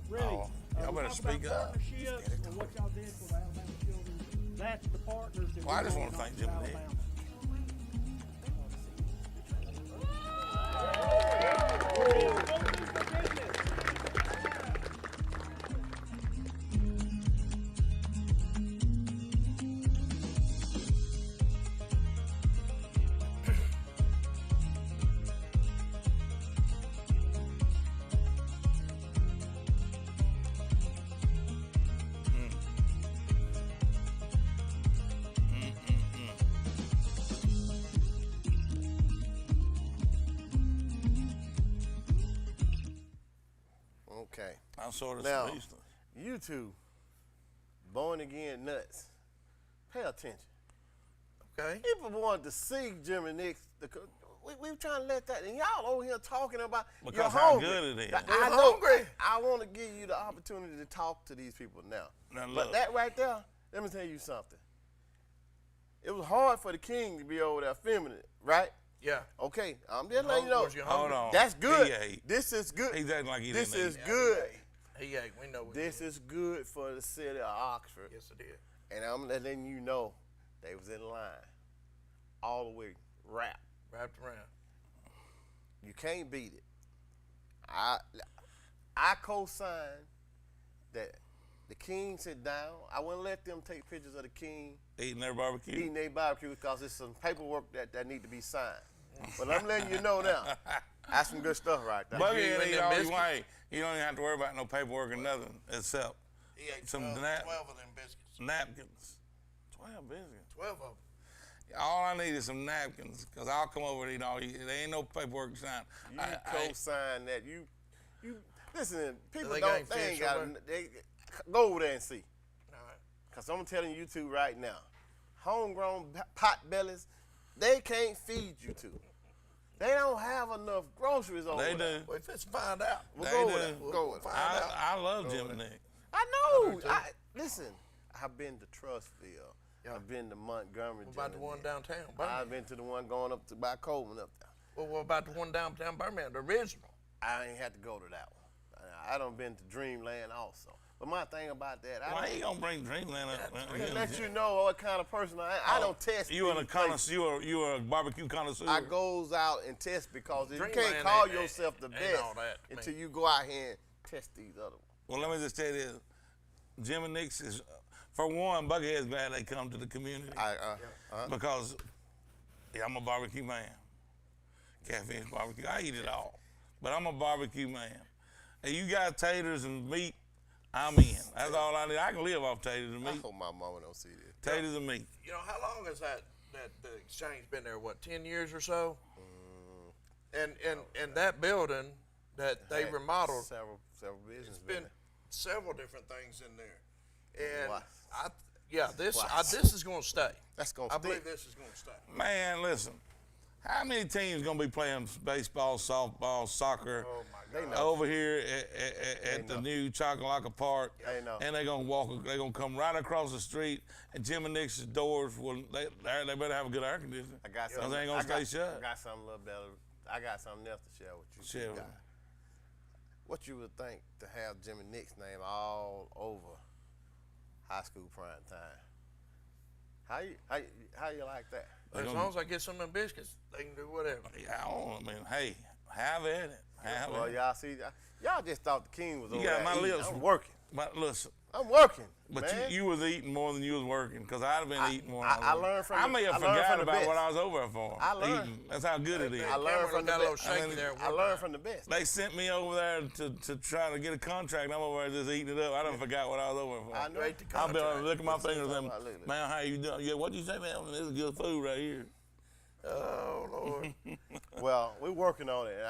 really, y'all better talk speak about up. partnerships and what y'all did for the Alabama children. That's the partners that Well, I we're just want to going thank on Jimmy to Nix. I'm sort of Now, speechless. you two, born again nuts, pay attention. Okay. People want to see Jimmy Nix. We trying to let that, and y'all over here talking about Because you're how hungry. good it is. I know. I want to give you the opportunity to talk to these people now. Now, But look. that right there, let me tell you something. It was hard for the king to be over there filming it, right? Yeah. Okay, I'm just letting you know. Hold on. That's good. He ate. This is good. He's acting like he This didn't is eat. good. He ate. We know. This is good for the city of Oxford. Yes, it is. And I'm letting you know they was in line all the way wrapped around. You can't beat it. I co-signed that the king sit down. I wouldn't let them take pictures of the king Eating their barbecue. eating their barbecue because there's some paperwork that need to be signed. But I'm letting you know now. That's some good stuff right there. Buggy ain't eat all you want. You don't even have to worry about no paperwork or nothing except He ate some 12 of them biscuits. napkins. 12 biscuits. 12 of them. All I need is some napkins, because I'll come over and eat all you. There ain't no paperwork signed. You co-sign that. You listen, people They don't got they ain't fish got over they go over there and see. All right. Cause I'm telling you two right now, homegrown pot bellies, they can't feed you two. They don't have enough groceries over They there. do. Well, let's find out. We'll They go do. with it. We'll go with it. I love Jim and Nick. I know. Listen, I've been to Trustville. I've been to Montgomery. What about the one downtown? I've been to the one going up to by Coleman up there. Well, what about the one downtown Birmingham, the original? I ain't had to go to that one. I done been to Dreamland also. But my thing about that, Why you gonna bring Dreamland up? to let you know what kind of person I don't test. You are a these places. connoisseur. You are a barbecue connoisseur. I goes out and test because you can't Dreamland call ain't yourself the best all that, until you go out here and test these other ones. Well, let me just tell you this. Jim and Nick's is, for one, Buckethead's glad they come to the community. Because I'm a barbecue man. Catfish barbecue. I eat it all. But I'm a barbecue man. And you got taters and meat, I'm in. That's all I need. I can live off taters and I meat. hope my mama don't see this. Taters and meat. You know, how long has that the exchange been there? What, 10 years or so? And that building that they Had remodeled, several businesses. it's been several different things in there. And What? this is going to stay. That's gonna I stay. believe this is going to stay. Man, listen. How many teams gonna be playing baseball, softball, soccer over here at the new Chocolate Park? They know. And they're gonna come right across the street, and Jim and Nick's doors they better have a good air conditioning. I got 'cause something. they ain't gonna stay shut. I got something a little better. I got something else to share with you. Share with guys. me. What you would think to have Jimmy Nick's name all over high school prime time? How you like that? As long as I get some of them biscuits, they can do whatever. Yeah, I mean, hey, have at it. Have Well, at it. y'all see, y'all just thought the king was You over got there my eating. lips. I'm working. But listen. I'm working. But man. you was eating more than you was working, because I'd have been eating more. I learned from I the- may have I learned forgot from the about best. what I was over there for. I learned. Eating. That's how good it is. I learned from the best. I learned from the best. They sent me over there to try to get a contract. I'm over there just eating it up. I done forgot what I was over there for. I know. I've been looking at my fingers and, Look. man, how you doing? Yeah, what'd you say, man? This is good food right here. Oh, Lord. Well, we're working on it, and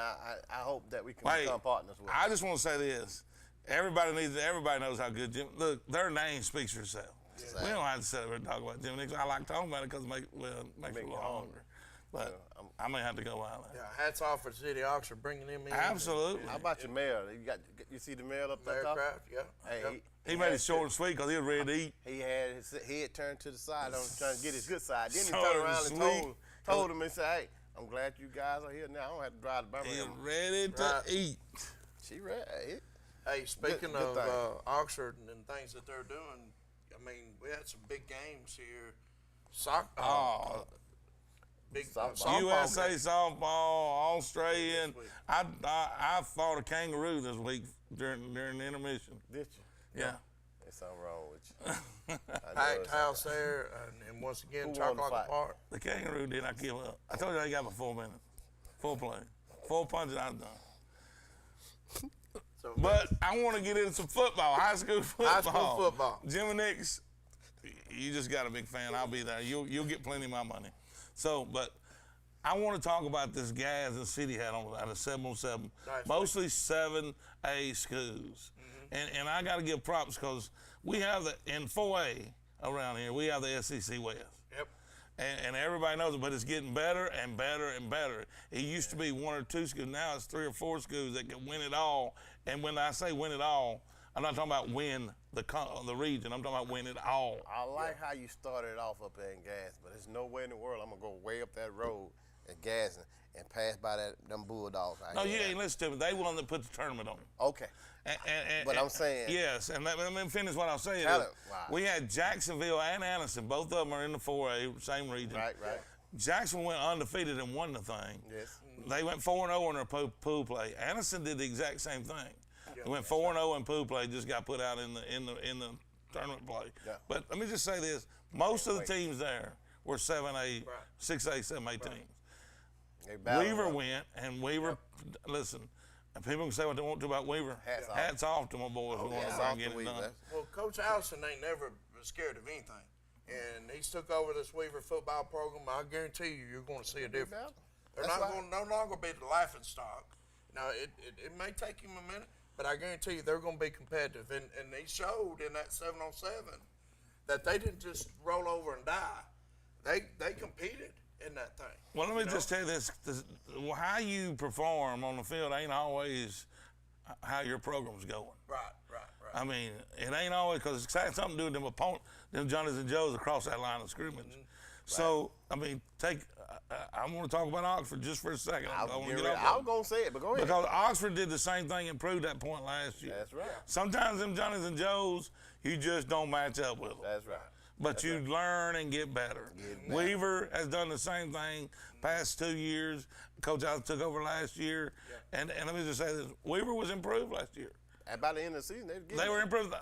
I hope that we can Hey, become partners with it. I just want to say this. Everybody knows how good Jim. Look, their name speaks for itself. Exactly. We don't have to sit there and talk about Jim Nix. I like talking about it because it makes me a little hungry. But I may have to go out there. Yeah, hats off for the city of Oxford bringing him in. Absolutely. How about your mayor? You see the mayor up there? Mayor top? Kraft, yeah. Hey, Yep. He made it short and sweet because he was ready to eat. He had his head turned to the side, trying to get his good side. Then he Short turned and around and sweet. told him and said, "Hey, I'm glad you guys are here now. I don't have to drive to He was Birmingham." ready to eat. She ready. Hey, speaking Good of thing. Oxford and things that they're doing, I mean, we had some big games here. Soccer. Big softball. USA softball, Australian. I fought a kangaroo this week during the intermission. Did you? Yeah. There's something wrong with you. Packed house there, and once again, Who won the Chocolate fight? Park. The kangaroo did not give up. I told you I got for 4 minutes. Full play. 4 punches, I was done. But I want to get into some football, high school football. High school football. Jimmy Nix, you just got a big fan. I'll be there. You'll get plenty of my money. So, but I want to talk about this gas the city had on out of 707, Nice. mostly 7A schools. And I got to give props because we have in 4A around here, we have the SEC West. Yep. And everybody knows it, but it's getting better and better and better. It used to be 1 or 2 schools. Now it's 3 or 4 schools that can win it all. And when I say win it all, I'm not talking about win the region. I'm talking about win it all. I like how you started off up there in Gas, but there's no way in the world I'm going to go way up that road in Gas and pass by them Bulldogs. No, you ain't listen to me. They one that put the tournament on. Okay. But I'm saying. Yes, and let me finish what I'm saying. Wow. We had Jacksonville and Anniston. Both of them are in the 4A, same region. Right. Jacksonville went undefeated and won the thing. Yes. They went 4-0 in their pool play. Anniston did the exact same thing. They went 4-0 in pool play, just got put out in the tournament play. Yeah. But let me just say this: most of the teams there were 7A, 6A, 7A teams. Weaver went, and Weaver. Listen, and people can say what they want to about Weaver. Hats off to my boys who want to get it done. Well, Coach Allison ain't never scared of anything, and he's took over this Weaver football program. I guarantee you're going to see a difference. They're no longer be the laughing stock. Now, it may take him a minute, but I guarantee you they're going to be competitive. And they showed in that 7-on-7 that they didn't just roll over and die. They competed in that thing. Well, let me just tell you this. How you perform on the field ain't always how your program's going. Right. I mean, it ain't always, because it's got something to do with them opponents, them Johnnies and Joes across that line of scrimmage. So, I mean, I want to talk about Oxford just for a second. I was going to say it, but go ahead. Because Oxford did the same thing and proved that point last year. That's right. Sometimes them Johnnies and Joes, you just don't match up with them. That's right. But you learn and get better. Weaver has done the same thing past 2 years. Coach Allen took over last year. And let me just say this, Weaver was improved last year. And by the end of the season, they were improved.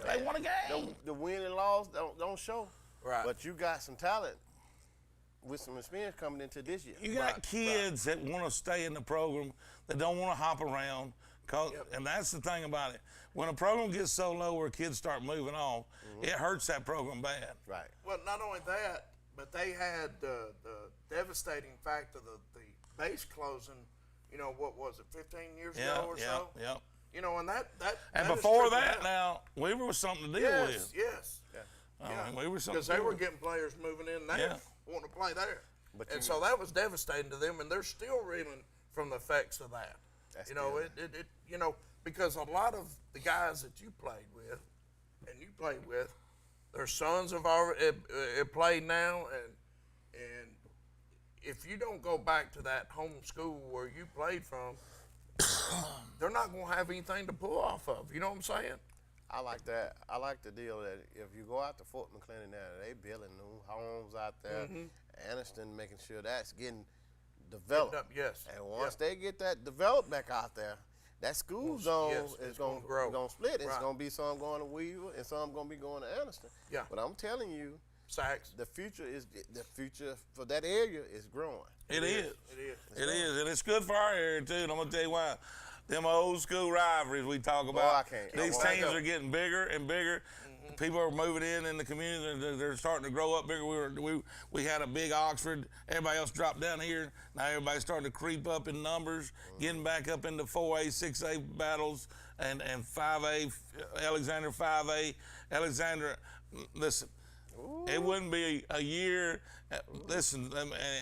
They won a game. The win and loss don't show. Right. But you got some talent with some experience coming into this year. You got kids that want to stay in the program, that don't want to hop around. And that's the thing about it. When a program gets so low where kids start moving off, it hurts that program bad. Right. Well, not only that, but they had the devastating fact of the base closing, what was it, 15 years ago or so? Yeah. And that and before that, now, Weaver was something to deal with. Yes. We were something because they were getting players moving in there, wanting to play there. So that was devastating to them, and they're still reeling from the effects of that. Because a lot of the guys that you played with, and you played with, their sons have already played now, and if you don't go back to that home school where you played from, they're not going to have anything to pull off of. You know what I'm saying? I like that. I like the deal that if you go out to Fort McClellan now, they building new homes out there. Anniston making sure that's getting developed. Yes. And once they get that developed back out there, that school zone is going to grow. It's going to split. It's going to be some going to Weaver and some going to be going to Anniston. Yeah. But I'm telling you, Sachs, the future for that area is growing. It is. And it's good for our area too. And I'm gonna tell you why. Them old school rivalries we talk about. These teams are getting bigger and bigger. People are moving in the community. They're starting to grow up bigger. We had a big Oxford. Everybody else dropped down here. Now everybody's starting to creep up in numbers, getting back up into 4A, 6A battles, and 5A. Alexander 5A. Alexander, listen. It wouldn't be a year. Listen,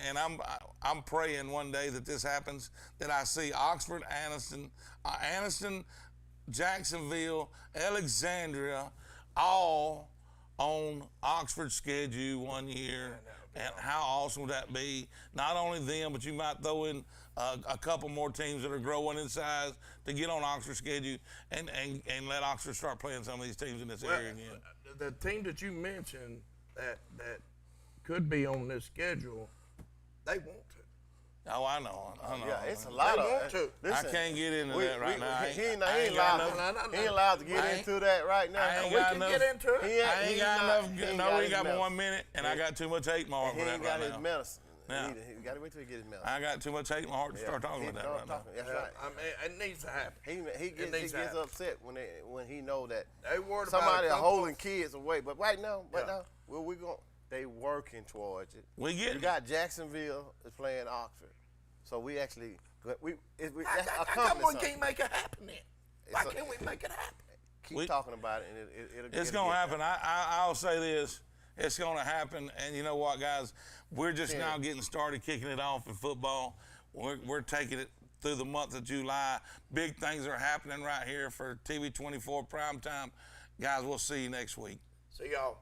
and I'm praying one day that this happens, that I see Oxford, Anniston, Jacksonville, Alexandria, all on Oxford's schedule one year. And how awesome would that be? Not only them, but you might throw in a couple more teams that are growing in size to get on Oxford's schedule and let Oxford start playing some of these teams in this area again. The team that you mentioned that could be on this schedule, they want to. Oh, I know. Yeah, it's a lot they of. Want to. Listen, I can't get into that right now. He ain't allowed to get into that right now. We can get into it. I ain't got enough. No, we got 1 minute, and I got too much hate in my heart for that right now. He ain't got his medicine. Yeah. He got to wait till he get his medicine. I got too much hate in my heart to start talking about that right now. That's right. I mean, it needs to happen. He gets upset when he know that they worried somebody about holding kids away. But right now, they working towards it. We get it. You got Jacksonville is playing Oxford, so we actually how come we can't make it happen then? Why can't we make it happen? Keep talking about it, and it'll It's going to happen. I'll say this. It's going to happen. And you know what, guys? We're just now getting started kicking it off in football. We're taking it through the month of July. Big things are happening right here for TV 24 Primetime. Guys, we'll see you next week. See y'all.